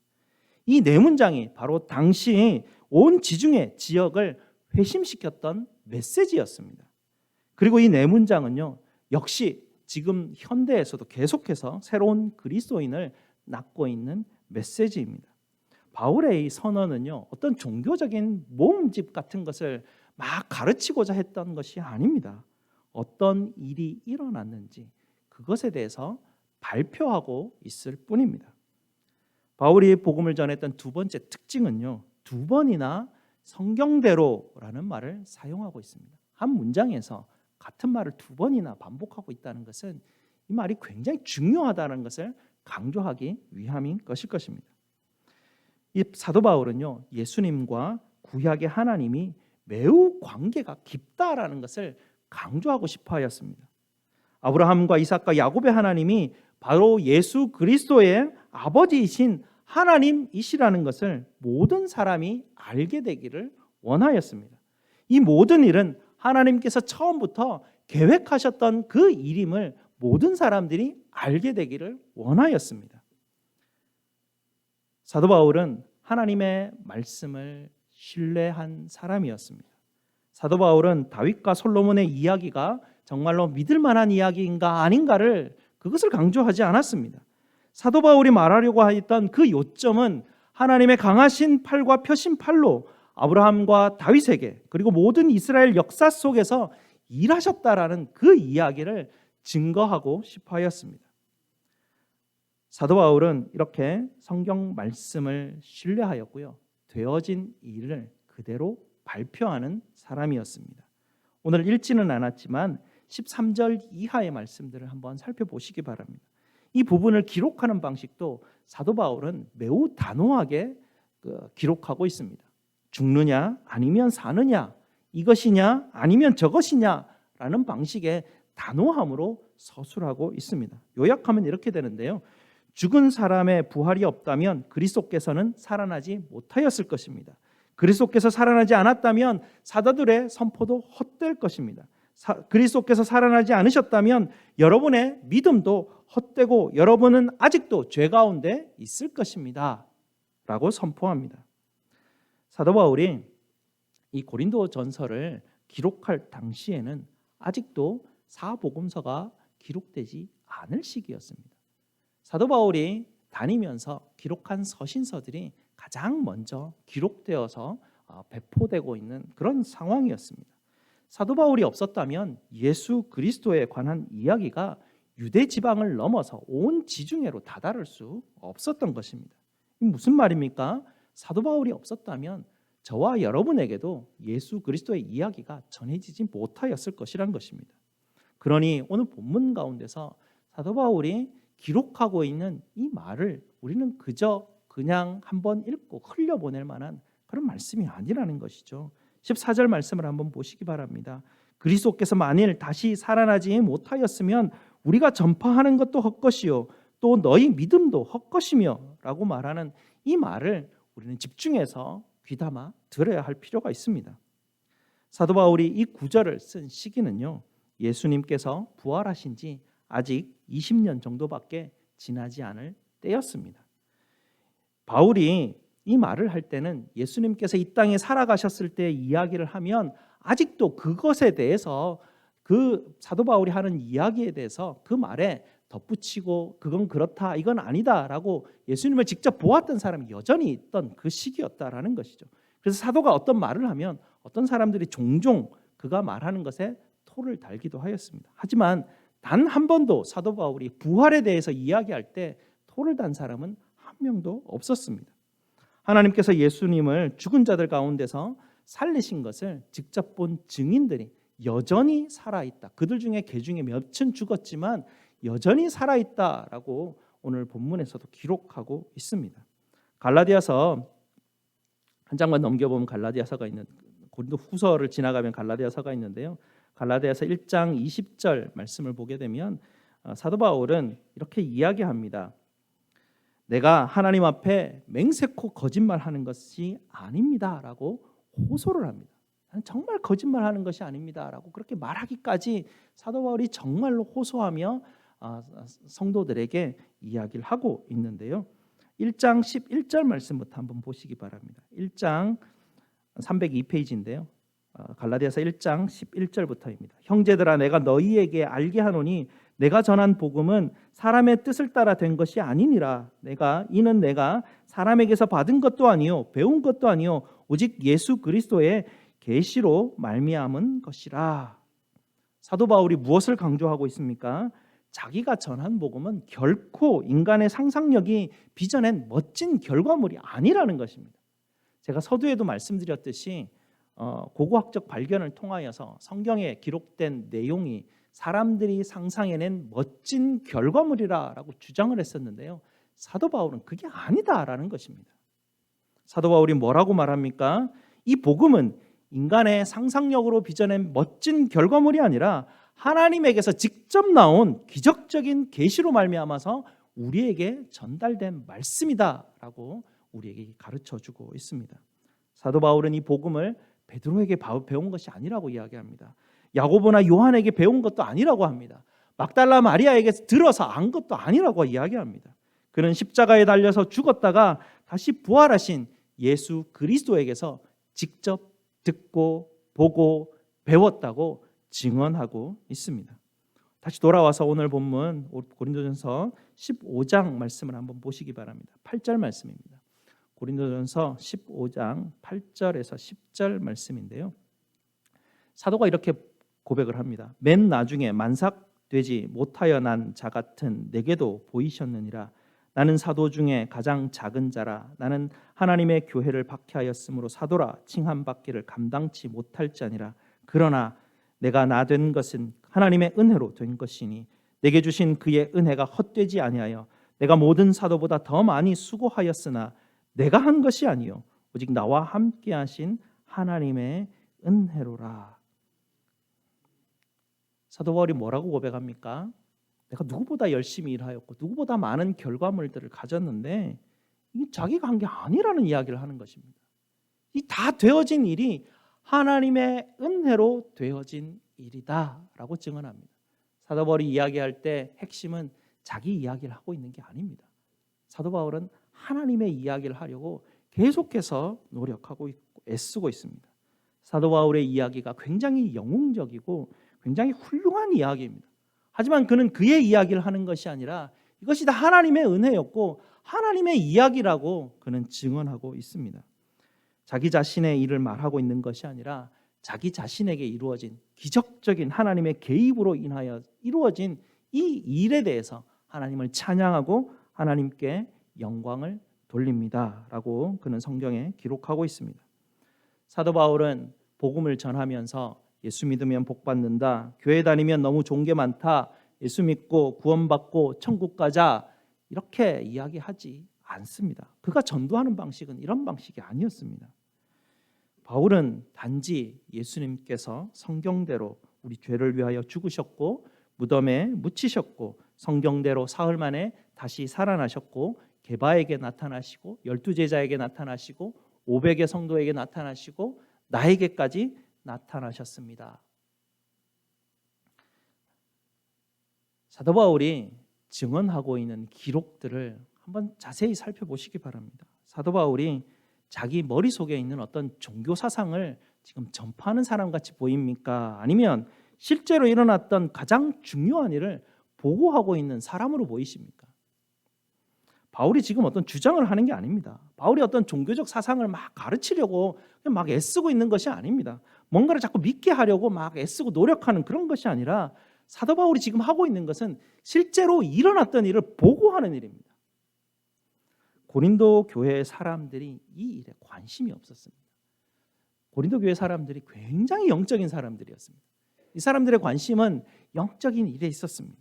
이 네 문장이 바로 당시 온 지중해 지역을 회심시켰던 메시지였습니다. 그리고 이 네 문장은요 역시 지금 현대에서도 계속해서 새로운 그리스도인을 낳고 있는 메시지입니다. 바울의 이 선언은요 어떤 종교적인 모음집 같은 것을 막 가르치고자 했던 것이 아닙니다. 어떤 일이 일어났는지 그것에 대해서 발표하고 있을 뿐입니다. 바울이 복음을 전했던 두 번째 특징은요 두 번이나 성경대로라는 말을 사용하고 있습니다. 한 문장에서 같은 말을 두 번이나 반복하고 있다는 것은 이 말이 굉장히 중요하다는 것을 강조하기 위함인 것일 것입니다. 이 사도 바울은요, 예수님과 구약의 하나님이 매우 관계가 깊다라는 것을 강조하고 싶어 하였습니다. 아브라함과 이삭과 야곱의 하나님이 바로 예수 그리스도의 아버지이신 하나님이시라는 것을 모든 사람이 알게 되기를 원하였습니다. 이 모든 일은 하나님께서 처음부터 계획하셨던 그 일임을 모든 사람들이 알게 되기를 원하였습니다. 사도 바울은 하나님의 말씀을 신뢰한 사람이었습니다. 사도 바울은 다윗과 솔로몬의 이야기가 정말로 믿을 만한 이야기인가 아닌가를 그것을 강조하지 않았습니다. 사도 바울이 말하려고 했던 그 요점은 하나님의 강하신 팔과 펴신 팔로 아브라함과 다윗에게 그리고 모든 이스라엘 역사 속에서 일하셨다라는 그 이야기를 증거하고 싶어 하였습니다. 사도 바울은 이렇게 성경 말씀을 신뢰하였고요, 되어진 일을 그대로 발표하는 사람이었습니다. 오늘 읽지는 않았지만 13절 이하의 말씀들을 한번 살펴보시기 바랍니다. 이 부분을 기록하는 방식도 사도 바울은 매우 단호하게 기록하고 있습니다. 죽느냐 아니면 사느냐, 이것이냐 아니면 저것이냐라는 방식의 단호함으로 서술하고 있습니다. 요약하면 이렇게 되는데요, 죽은 사람의 부활이 없다면 그리스도께서는 살아나지 못하였을 것입니다. 그리스도께서 살아나지 않았다면 사도들의 선포도 헛될 것입니다. 그리스도께서 살아나지 않으셨다면 여러분의 믿음도 헛되고 여러분은 아직도 죄 가운데 있을 것입니다 라고 선포합니다. 사도 바울이 이 고린도 전서를 기록할 당시에는 아직도 사복음서가 기록되지 않을 시기였습니다. 사도 바울이 다니면서 기록한 서신서들이 가장 먼저 기록되어서 배포되고 있는 그런 상황이었습니다. 사도 바울이 없었다면 예수 그리스도에 관한 이야기가 유대 지방을 넘어서 온 지중해로 다다를 수 없었던 것입니다. 무슨 말입니까? 사도 바울이 없었다면 저와 여러분에게도 예수 그리스도의 이야기가 전해지지 못하였을 것이란 것입니다. 그러니 오늘 본문 가운데서 사도 바울이 기록하고 있는 이 말을 우리는 그냥 한번 읽고 흘려보낼 만한 그런 말씀이 아니라는 것이죠. 14절 말씀을 한번 보시기 바랍니다. 그리스도께서 만일 다시 살아나지 못하였으면 우리가 전파하는 것도 헛것이요 또 너희 믿음도 헛것이며 라고 말하는 이 말을 우리는 집중해서 귀담아 들어야 할 필요가 있습니다. 사도 바울이 이 구절을 쓴 시기는요, 예수님께서 부활하신 지 아직 20년 정도밖에 지나지 않을 때였습니다. 바울이 이 말을 할 때는 예수님께서 이 땅에 살아가셨을 때 이야기를 하면 아직도 그것에 대해서 그 사도 바울이 하는 이야기에 대해서 그 말에 덧붙이고 그건 그렇다 이건 아니다라고 예수님을 직접 보았던 사람이 여전히 있던 그 시기였다라는 것이죠. 그래서 사도가 어떤 말을 하면 어떤 사람들이 종종 그가 말하는 것에 토를 달기도 하였습니다. 하지만 단 한 번도 사도 바울이 부활에 대해서 이야기할 때 토를 단 사람은 한 명도 없었습니다. 하나님께서 예수님을 죽은 자들 가운데서 살리신 것을 직접 본 증인들이 여전히 살아있다. 그들 중에 개 중에 몇은 죽었지만 여전히 살아있다라고 오늘 본문에서도 기록하고 있습니다. 갈라디아서 한 장만 넘겨보면 갈라디아서가 있는, 고린도 후서를 지나가면 갈라디아서가 있는데요. 갈라디아서 1장 20절 말씀을 보게 되면 사도 바울은 이렇게 이야기합니다. 내가 하나님 앞에 맹세코 거짓말하는 것이 아닙니다라고 호소를 합니다. 정말 거짓말하는 것이 아닙니다라고 그렇게 말하기까지 사도 바울이 정말로 호소하며 성도들에게 이야기를 하고 있는데요. 1장 11절 말씀부터 한번 보시기 바랍니다. 1장 302페이지인데요. 갈라디아서 1장 11절부터입니다. 형제들아 내가 너희에게 알게 하노니 내가 전한 복음은 사람의 뜻을 따라 된 것이 아니니라. 이는 내가 사람에게서 받은 것도 아니요 배운 것도 아니요 오직 예수 그리스도의 계시로 말미암은 것이라. 사도 바울이 무엇을 강조하고 있습니까? 자기가 전한 복음은 결코 인간의 상상력이 빚어낸 멋진 결과물이 아니라는 것입니다. 제가 서두에도 말씀드렸듯이 고고학적 발견을 통하여서 성경에 기록된 내용이 사람들이 상상해낸 멋진 결과물이라고 주장을 했었는데요. 사도 바울은 그게 아니다라는 것입니다. 사도 바울이 뭐라고 말합니까? 이 복음은 인간의 상상력으로 빚어낸 멋진 결과물이 아니라 하나님에게서 직접 나온 기적적인 계시로 말미암아서 우리에게 전달된 말씀이다라고 우리에게 가르쳐주고 있습니다. 사도 바울은 이 복음을 베드로에게 배운 것이 아니라고 이야기합니다. 야고보나 요한에게 배운 것도 아니라고 합니다. 막달라 마리아에게 들어서 안 것도 아니라고 이야기합니다. 그는 십자가에 달려서 죽었다가 다시 부활하신 예수 그리스도에게서 직접 듣고 보고 배웠다고 증언하고 있습니다. 다시 돌아와서 오늘 본문 고린도전서 15장 말씀을 한번 보시기 바랍니다. 8절 말씀입니다. 고린도전서 15장 8절에서 10절 말씀인데요. 사도가 이렇게 고백을 합니다. 맨 나중에 만삭되지 못하여 난 자 같은 내게도 보이셨느니라. 나는 사도 중에 가장 작은 자라. 나는 하나님의 교회를 박해하였으므로 사도라 칭함받기를 감당치 못할 자니라. 그러나 내가 나 된 것은 하나님의 은혜로 된 것이니 내게 주신 그의 은혜가 헛되지 아니하여 내가 모든 사도보다 더 많이 수고하였으나 내가 한 것이 아니요 오직 나와 함께 하신 하나님의 은혜로라. 사도 바울이 뭐라고 고백합니까? 내가 누구보다 열심히 일하였고 누구보다 많은 결과물들을 가졌는데 이 자기가 한 게 아니라는 이야기를 하는 것입니다. 이 다 되어진 일이 하나님의 은혜로 되어진 일이다라고 증언합니다. 사도 바울이 이야기할 때 핵심은 자기 이야기를 하고 있는 게 아닙니다. 사도 바울은 하나님의 이야기를 하려고 계속해서 노력하고 있고 애쓰고 있습니다. 사도 바울의 이야기가 굉장히 영웅적이고 굉장히 훌륭한 이야기입니다. 하지만 그는 그의 이야기를 하는 것이 아니라 이것이 다 하나님의 은혜였고 하나님의 이야기라고 그는 증언하고 있습니다. 자기 자신의 일을 말하고 있는 것이 아니라 자기 자신에게 이루어진 기적적인 하나님의 개입으로 인하여 이루어진 이 일에 대해서 하나님을 찬양하고 하나님께 영광을 돌립니다라고 그는 성경에 기록하고 있습니다. 사도 바울은 복음을 전하면서 예수 믿으면 복 받는다, 교회 다니면 너무 좋은 게 많다, 예수 믿고 구원받고 천국 가자 이렇게 이야기하지 않습니다. 그가 전도하는 방식은 이런 방식이 아니었습니다. 바울은 단지 예수님께서 성경대로 우리 죄를 위하여 죽으셨고 무덤에 묻히셨고 성경대로 사흘 만에 다시 살아나셨고 게바에게 나타나시고 12제자에게 나타나시고 500의 성도에게 나타나시고 나에게까지 나타나셨습니다. 사도 바울이 증언하고 있는 기록들을 한번 자세히 살펴보시기 바랍니다. 사도 바울이 자기 머릿속에 있는 어떤 종교 사상을 지금 전파하는 사람 같이 보입니까? 아니면 실제로 일어났던 가장 중요한 일을 보고하고 있는 사람으로 보이십니까? 바울이 지금 어떤 주장을 하는 게 아닙니다. 바울이 어떤 종교적 사상을 막 가르치려고 막 애쓰고 있는 것이 아닙니다. 뭔가를 자꾸 믿게 하려고 막 애쓰고 노력하는 그런 것이 아니라 사도 바울이 지금 하고 있는 것은 실제로 일어났던 일을 보고하는 일입니다. 고린도 교회의 사람들이 이 일에 관심이 없었습니다. 고린도 교회 사람들이 굉장히 영적인 사람들이었습니다. 이 사람들의 관심은 영적인 일에 있었습니다.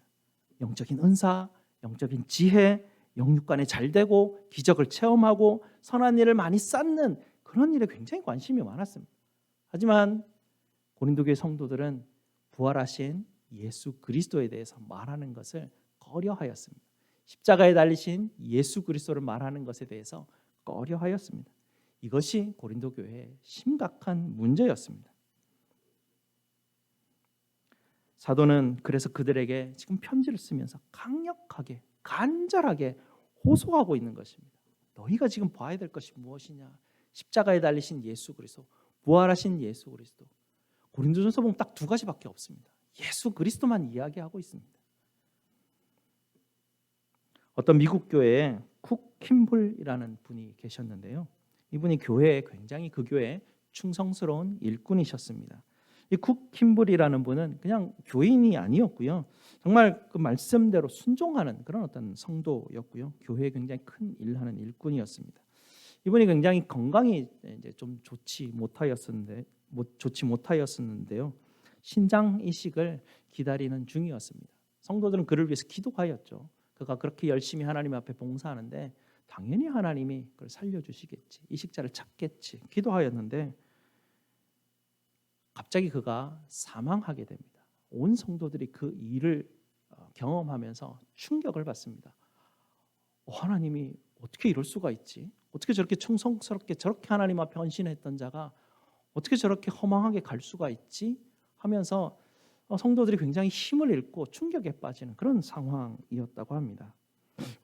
영적인 은사, 영적인 지혜, 영육간에 잘 되고 기적을 체험하고 선한 일을 많이 쌓는 그런 일에 굉장히 관심이 많았습니다. 하지만 고린도 교회 성도들은 부활하신 예수 그리스도에 대해서 말하는 것을 꺼려하였습니다. 십자가에 달리신 예수 그리스도를 말하는 것에 대해서 꺼려하였습니다. 이것이 고린도 교회의 심각한 문제였습니다. 사도는 그래서 그들에게 지금 편지를 쓰면서 강력하게 간절하게 호소하고 있는 것입니다. 너희가 지금 봐야 될 것이 무엇이냐? 십자가에 달리신 예수 그리스도, 부활하신 예수 그리스도. 고린도전서 보면 딱 두 가지밖에 없습니다. 예수 그리스도만 이야기하고 있습니다. 어떤 미국 교회에 쿡 킴블이라는 분이 계셨는데요. 이분이 교회에 굉장히 그 교회에 충성스러운 일꾼이셨습니다. 이 쿡 킴블이라는 분은 그냥 교인이 아니었고요. 정말 그 말씀대로 순종하는 그런 어떤 성도였고요. 교회에 굉장히 큰 일하는 일꾼이었습니다. 이분이 굉장히 건강이 이제 좀 좋지 못하였었는데요. 신장 이식을 기다리는 중이었습니다. 성도들은 그를 위해서 기도하였죠. 그가 그렇게 열심히 하나님 앞에 봉사하는데 당연히 하나님이 그걸 살려주시겠지, 이식자를 찾겠지 기도하였는데 갑자기 그가 사망하게 됩니다. 온 성도들이 그 일을 경험하면서 충격을 받습니다. 하나님이 어떻게 이럴 수가 있지? 어떻게 저렇게 충성스럽게 저렇게 하나님 앞에 헌신했던 자가 어떻게 저렇게 허망하게 갈 수가 있지? 하면서 성도들이 굉장히 힘을 잃고 충격에 빠지는 그런 상황이었다고 합니다.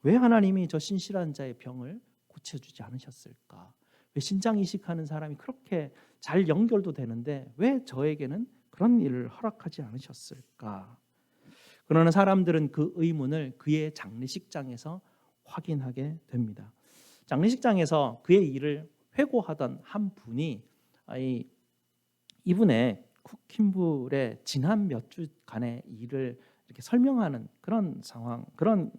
왜 하나님이 저 신실한 자의 병을 고쳐주지 않으셨을까? 왜 신장 이식하는 사람이 그렇게 잘 연결도 되는데 왜 저에게는 그런 일을 허락하지 않으셨을까? 그러나 사람들은 그 의문을 그의 장례식장에서 확인하게 됩니다. 장례식장에서 그의 일을 회고하던 한 분이 이분의 쿡킨불의 지난 몇 주간의 일을 이렇게 설명하는 그런 상황, 그런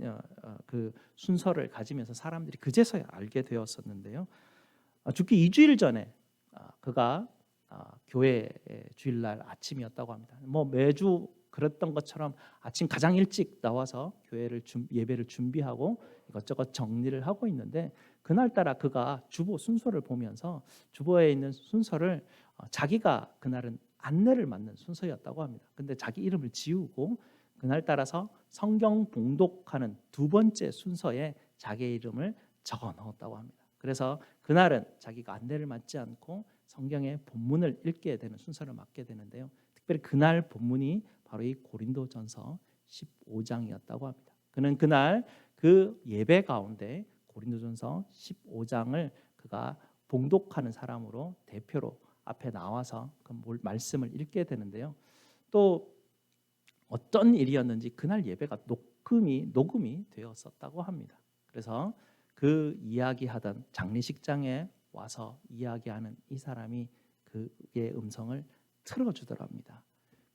그 순서를 가지면서 사람들이 그제서야 알게 되었었는데요. 죽기 2주일 전에 그가 교회 주일날 아침이었다고 합니다. 뭐 매주 그랬던 것처럼 아침 가장 일찍 나와서 교회를 예배를 준비하고 이것저것 정리를 하고 있는데 그날따라 그가 주보 순서를 보면서 주보에 있는 순서를 자기가 그날은 안내를 맡는 순서였다고 합니다. 근데 자기 이름을 지우고 그날 따라서 성경 봉독하는 두 번째 순서에 자기의 이름을 적어 넣었다고 합니다. 그래서 그날은 자기가 안내를 맡지 않고 성경의 본문을 읽게 되는 순서를 맡게 되는데요. 특별히 그날 본문이 바로 이 고린도전서 15장이었다고 합니다. 그는 그날 그 예배 가운데 고린도전서 15장을 그가 봉독하는 사람으로 대표로 앞에 나와서 그 말씀을 읽게 되는데요. 또 어떤 일이었는지 그날 예배가 녹음이 되었었다고 합니다. 그래서 그 이야기하던 장례식장에 와서 이야기하는 이 사람이 그의 음성을 틀어주더랍니다.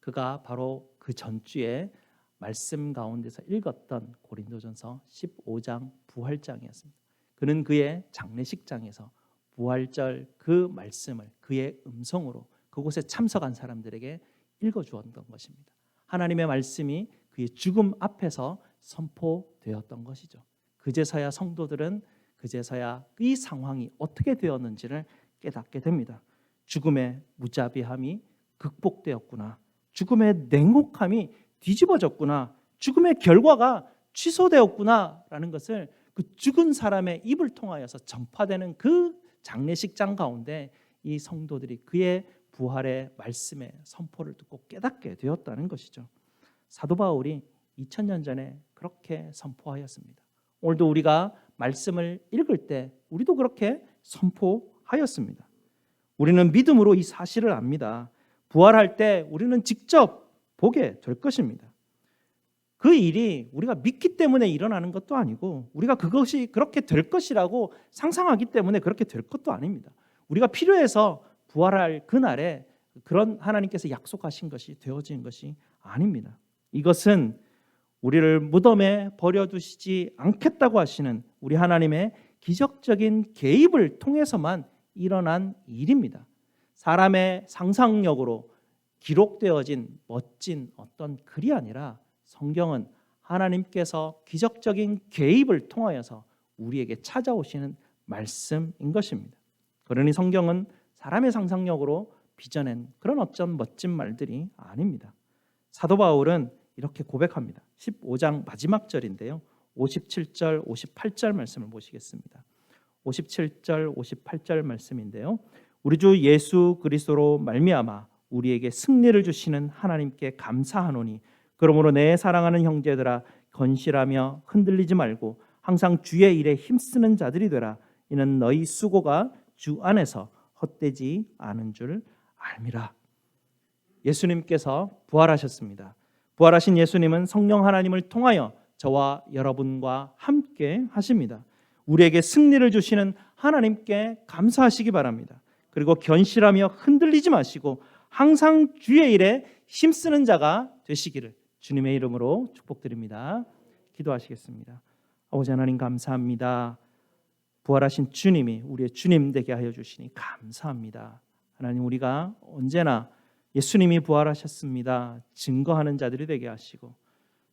그가 바로 그 전주에 말씀 가운데서 읽었던 고린도전서 15장 부활장이었습니다. 그는 그의 장례식장에서 부활절 그 말씀을 그의 음성으로 그곳에 참석한 사람들에게 읽어주었던 것입니다. 하나님의 말씀이 그의 죽음 앞에서 선포되었던 것이죠. 그제서야 성도들은 그제서야 이 상황이 어떻게 되었는지를 깨닫게 됩니다. 죽음의 무자비함이 극복되었구나. 죽음의 냉혹함이 뒤집어졌구나. 죽음의 결과가 취소되었구나라는 것을 그 죽은 사람의 입을 통하여서 전파되는 그 장례식장 가운데 이 성도들이 그의 부활의 말씀의 선포를 듣고 깨닫게 되었다는 것이죠. 사도 바울이 2000년 전에 그렇게 선포하였습니다. 오늘도 우리가 말씀을 읽을 때 우리도 그렇게 선포하였습니다. 우리는 믿음으로 이 사실을 압니다. 부활할 때 우리는 직접 보게 될 것입니다. 그 일이 우리가 믿기 때문에 일어나는 것도 아니고 우리가 그것이 그렇게 될 것이라고 상상하기 때문에 그렇게 될 것도 아닙니다. 우리가 필요해서 부활할 그날에 그런 하나님께서 약속하신 것이 되어진 것이 아닙니다. 이것은 우리를 무덤에 버려두시지 않겠다고 하시는 우리 하나님의 기적적인 개입을 통해서만 일어난 일입니다. 사람의 상상력으로 기록되어진 멋진 어떤 글이 아니라 성경은 하나님께서 기적적인 개입을 통하여서 우리에게 찾아오시는 말씀인 것입니다. 그러니 성경은 사람의 상상력으로 빚어낸 그런 어떤 멋진 말들이 아닙니다. 사도 바울은 이렇게 고백합니다. 15장 마지막 절인데요. 57절, 58절 말씀을 보시겠습니다. 57절, 58절 말씀인데요. 우리 주 예수 그리스도로 말미암아 우리에게 승리를 주시는 하나님께 감사하노니 그러므로 내 사랑하는 형제들아 건실하며 흔들리지 말고 항상 주의 일에 힘쓰는 자들이 되라. 이는 너희 수고가 주 안에서 헛되지 않은 줄 알미라. 예수님께서 부활하셨습니다. 부활하신 예수님은 성령 하나님을 통하여 저와 여러분과 함께 하십니다. 우리에게 승리를 주시는 하나님께 감사하시기 바랍니다. 그리고 견실하며 흔들리지 마시고 항상 주의 일에 힘쓰는 자가 되시기를 주님의 이름으로 축복드립니다. 기도하시겠습니다. 아버지 하나님 감사합니다. 부활하신 주님이 우리의 주님 되게 하여 주시니 감사합니다. 하나님, 우리가 언제나 예수님이 부활하셨습니다 증거하는 자들이 되게 하시고,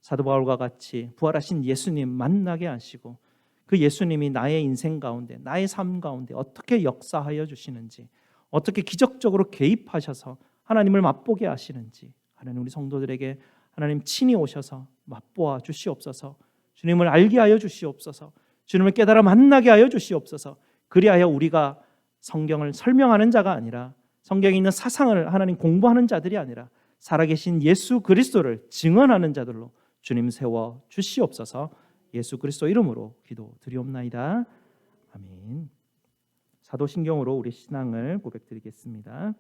사도 바울과 같이 부활하신 예수님 만나게 하시고, 그 예수님이 나의 인생 가운데, 나의 삶 가운데 어떻게 역사하여 주시는지, 어떻게 기적적으로 개입하셔서 하나님을 맛보게 하시는지, 하나님, 우리 성도들에게 하나님 친히 오셔서 맛보아 주시옵소서. 주님을 알게 하여 주시옵소서. 주님을 깨달아 만나게 하여 주시옵소서. 그리하여 우리가 성경을 설명하는 자가 아니라, 성경에 있는 사상을 하나님 공부하는 자들이 아니라 살아계신 예수 그리스도를 증언하는 자들로 주님 세워 주시옵소서. 예수 그리스도 이름으로 기도드리옵나이다. 아멘. 사도신경으로 우리 신앙을 고백드리겠습니다.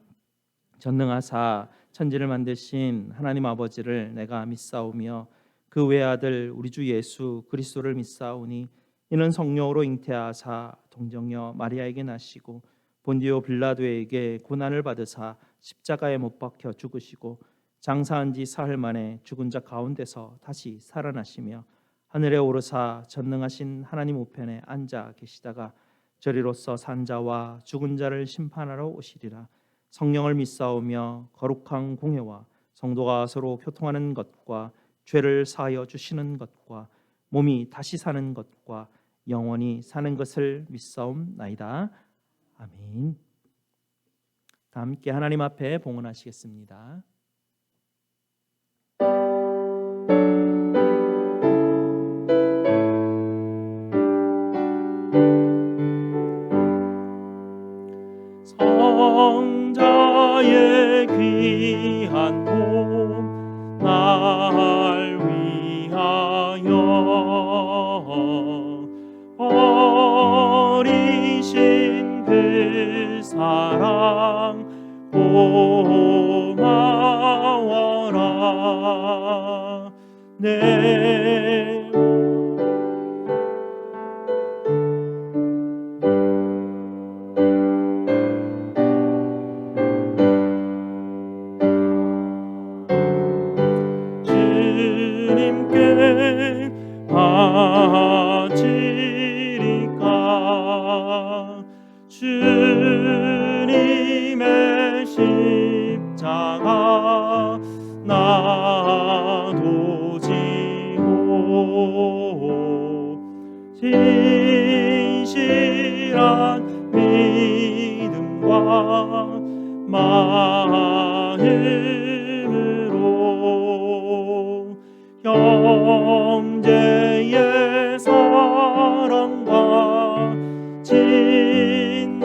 전능하사 천지를 만드신 하나님 아버지를 내가 믿사오며 그 외아들 우리 주 예수 그리스도를 믿사오니 이는 성령으로 잉태하사 동정녀 마리아에게 나시고 본디오 빌라도에게 고난을 받으사 십자가에 못 박혀 죽으시고 장사한 지 사흘 만에 죽은 자 가운데서 다시 살아나시며 하늘에 오르사 전능하신 하나님 우편에 앉아 계시다가 저리로서 산 자와 죽은 자를 심판하러 오시리라. 성령을 믿사오며 거룩한 공회와 성도가 서로 교통하는 것과 죄를 사하여 주시는 것과 몸이 다시 사는 것과 영원히 사는 것을 믿사옵나이다. 아멘. 다 함께 하나님 앞에 봉헌하시겠습니다. 성자의 귀한 몸 날 위하여 버리신 그 사랑 고마워라. 내 주님께 바치리까. 주님의 십자가 나도 지고 진실한 믿음과 마음으로 형제의 사랑과 친절한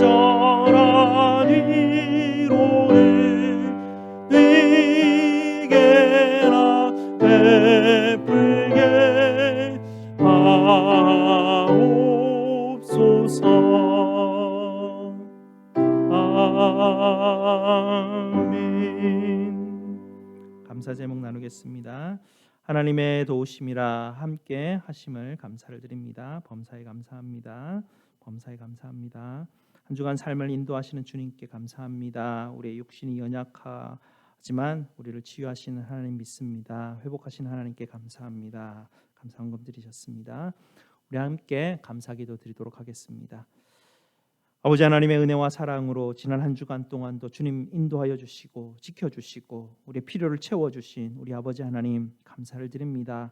위로를 누구에게나 베풀게 하옵소서. 아멘. 감사 제목 나누겠습니다. 하나님의 도우심이라 함께 하심을 감사를 드립니다. 범사에 감사합니다. 범사에 감사합니다. 한 주간 삶을 인도하시는 주님께 감사합니다. 우리의 육신이 연약하지만 우리를 치유하시는 하나님 믿습니다. 회복하시는 하나님께 감사합니다. 감사 헌금 드리셨습니다. 우리 함께 감사기도 드리도록 하겠습니다. 아버지 하나님의 은혜와 사랑으로 지난 한 주간 동안도 주님 인도하여 주시고 지켜주시고 우리의 필요를 채워주신 우리 아버지 하나님 감사를 드립니다.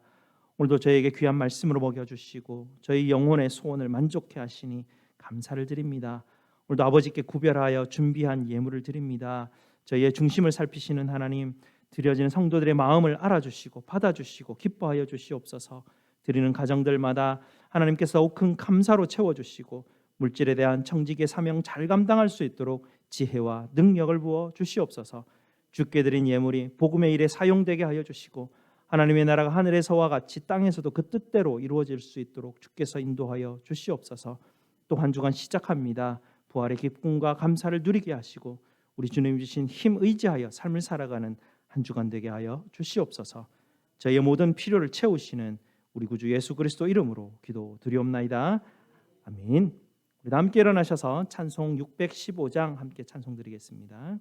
오늘도 저희에게 귀한 말씀으로 먹여주시고 저희 영혼의 소원을 만족해 하시니 감사를 드립니다. 오늘도 아버지께 구별하여 준비한 예물을 드립니다. 저희의 중심을 살피시는 하나님, 드려지는 성도들의 마음을 알아주시고 받아주시고 기뻐하여 주시옵소서. 드리는 가정들마다 하나님께서 더욱 큰 감사로 채워주시고 물질에 대한 청지기의 사명 잘 감당할 수 있도록 지혜와 능력을 부어 주시옵소서. 주께 드린 예물이 복음의 일에 사용되게 하여 주시고 하나님의 나라가 하늘에서와 같이 땅에서도 그 뜻대로 이루어질 수 있도록 주께서 인도하여 주시옵소서. 또 한 주간 시작합니다. 부활의 기쁨과 감사를 누리게 하시고 우리 주님 주신 힘 의지하여 삶을 살아가는 한 주간 되게 하여 주시옵소서. 저희의 모든 필요를 채우시는 우리 구주 예수 그리스도 이름으로 기도드리옵나이다. 아멘. 우리 다 함께 일어나셔서 찬송 615장 함께 찬송 드리겠습니다.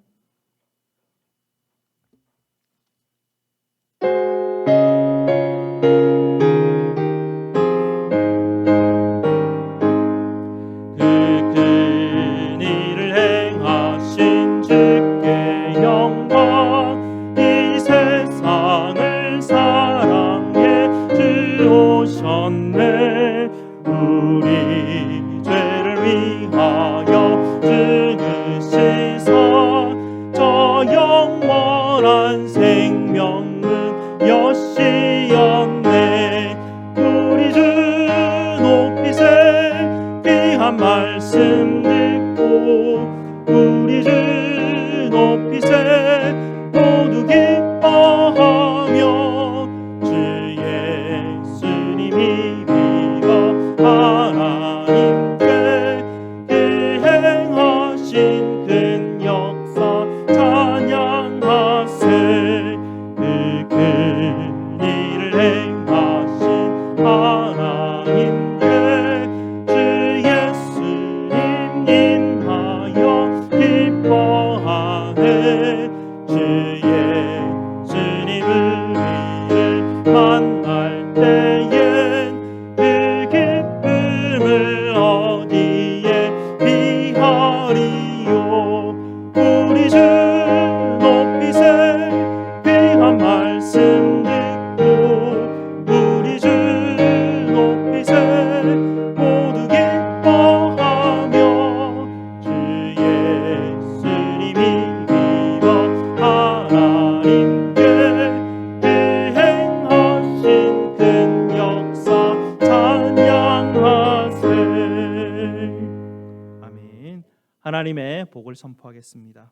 하나님의 복을 선포하겠습니다.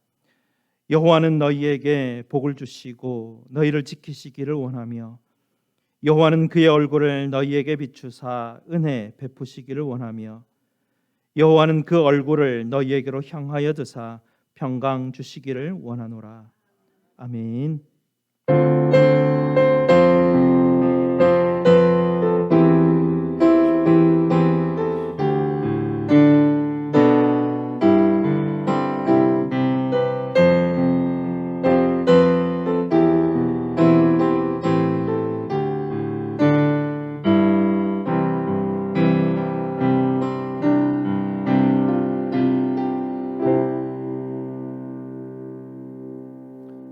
여호와는 너희에게 복을 주시고 너희를 지키시기를 원하며 여호와는 그의 얼굴을 너희에게 비추사 은혜 베푸시기를 원하며 여호와는 그 얼굴을 너희에게로 향하여 드사 평강 주시기를 원하노라. 아멘.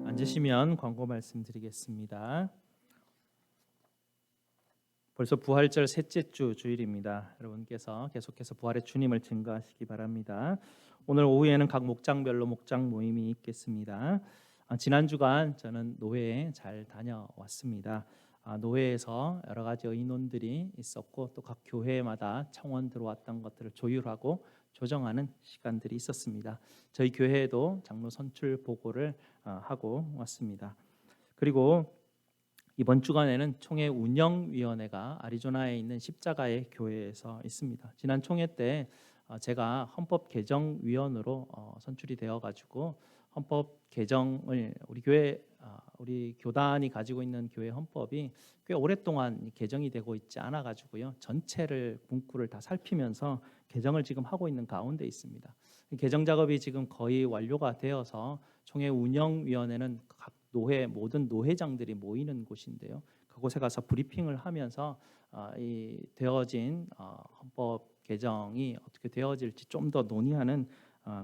앉으시면 광고 말씀드리겠습니다. 벌써 부활절 셋째 주 주일입니다. 여러분께서 계속해서 부활의 주님을 증거하시기 바랍니다. 오늘 오후에는 각 목장별로 목장 모임이 있겠습니다. 지난 주간 저는 노회에 잘 다녀왔습니다. 노회에서 여러 가지 의논들이 있었고 또 각 교회마다 청원 들어왔던 것들을 조율하고 조정하는 시간들이 있었습니다. 저희 교회에도 장로 선출 보고를 하고 왔습니다. 그리고 이번 주간에는 총회 운영위원회가 아리조나에 있는 십자가의 교회에서 있습니다. 지난 총회 때 제가 헌법 개정위원으로 선출이 되어가지고 헌법 개정을 우리 교단이 가지고 있는 교회 헌법이 꽤 오랫동안 개정이 되고 있지 않아 가지고요. 전체를 문구를 다 살피면서 개정을 지금 하고 있는 가운데 있습니다. 개정 작업이 지금 거의 완료가 되어서 총회 운영위원회는 각 노회 모든 노회장들이 모이는 곳인데요. 그곳에 가서 브리핑을 하면서 이 되어진 헌법 개정이 어떻게 되어질지 좀 더 논의하는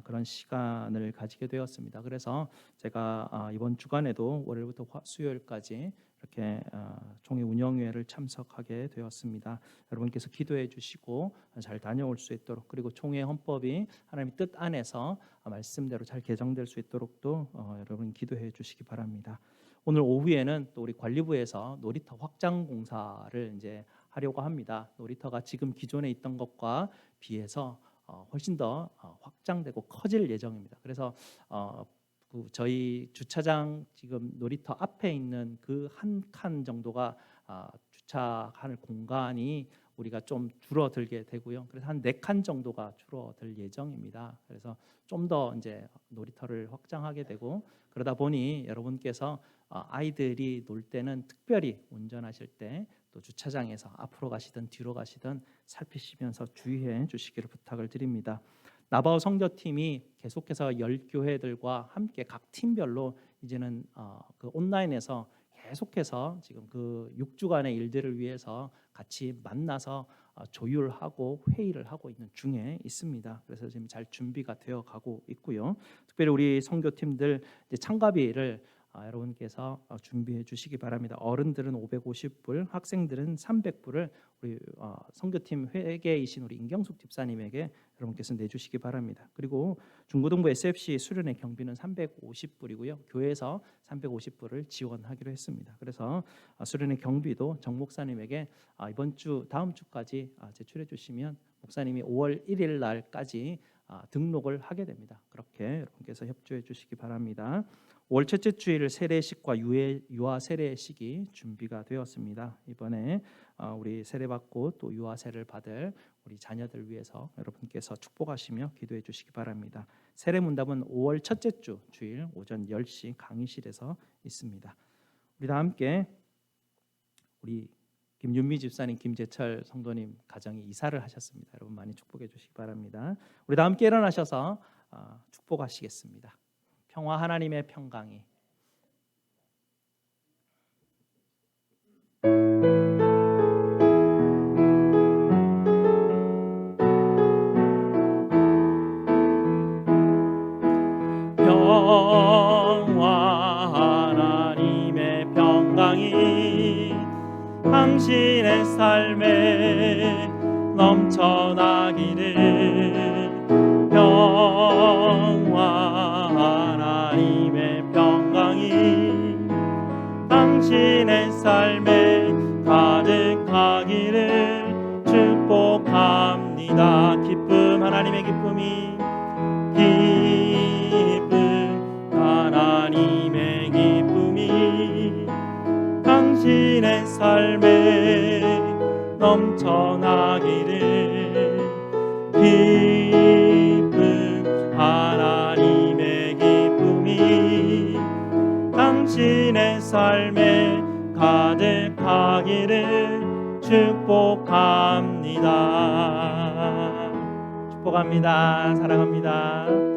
그런 시간을 가지게 되었습니다. 그래서 제가 이번 주간에도 월요일부터 수요일까지 이렇게 총회 운영회를 참석하게 되었습니다. 여러분께서 기도해 주시고 잘 다녀올 수 있도록 그리고 총회 헌법이 하나님의 뜻 안에서 말씀대로 잘 개정될 수 있도록도 여러분 기도해 주시기 바랍니다. 오늘 오후에는 또 우리 관리부에서 놀이터 확장 공사를 이제 하려고 합니다. 놀이터가 지금 기존에 있던 것과 비해서 훨씬 더 확장되고 커질 예정입니다. 그래서 저희 주차장 지금 놀이터 앞에 있는 그 한 칸 정도가 주차할 공간이 우리가 좀 줄어들게 되고요. 그래서 한 4칸 정도가 줄어들 예정입니다. 그래서 좀 더 이제 놀이터를 확장하게 되고 그러다 보니 여러분께서 아이들이 놀 때는 특별히 운전하실 때 또 주차장에서 앞으로 가시든 뒤로 가시든 살피시면서 주의해 주시기를 부탁을 드립니다. 나바오 선교팀이 계속해서 10교회들과 함께 각 팀별로 이제는 그 온라인에서 계속해서 지금 그 6주간의 일들을 위해서 같이 만나서 조율하고 회의를 하고 있는 중에 있습니다. 그래서 지금 잘 준비가 되어 가고 있고요. 특별히 우리 선교팀들 이제 참가비를 여러분께서 준비해 주시기 바랍니다. 어른들은 550불, 학생들은 300불을 우리 선교팀 회계이신 우리 임경숙 집사님에게 여러분께서 내주시기 바랍니다. 그리고 중고등부 SFC 수련회 경비는 350불이고요. 교회에서 350불을 지원하기로 했습니다. 그래서 수련회 경비도 정 목사님에게 이번 주 다음 주까지 제출해 주시면 목사님이 5월 1일 날까지 등록을 하게 됩니다. 그렇게 여러분께서 협조해 주시기 바랍니다. 5월 첫째 주일 세례식과 유아 세례식이 준비가 되었습니다. 이번에 우리 세례받고 또 유아 세례를 받을 우리 자녀들 위해서 여러분께서 축복하시며 기도해 주시기 바랍니다. 세례 문답은 5월 첫째 주 주일 오전 10시 강의실에서 있습니다. 우리 다 함께 우리 김윤미 집사님, 김재철 성도님 가정이 이사를 하셨습니다. 여러분 많이 축복해 주시기 바랍니다. 우리 다 함께 일어나셔서 축복하시겠습니다. 평화 하나님의 평강이 평화 하나님의 평강이 당신의 삶에 넘쳐나기를 평화 하나님의 평강이 당신의 삶에 가득하기를 축복합니다. 기쁨 하나님의 기쁨이 삶에 넘쳐나기를 기쁨 하나님의 기쁨이 당신의 삶에 가득하기를 축복합니다. 축복합니다. 사랑합니다.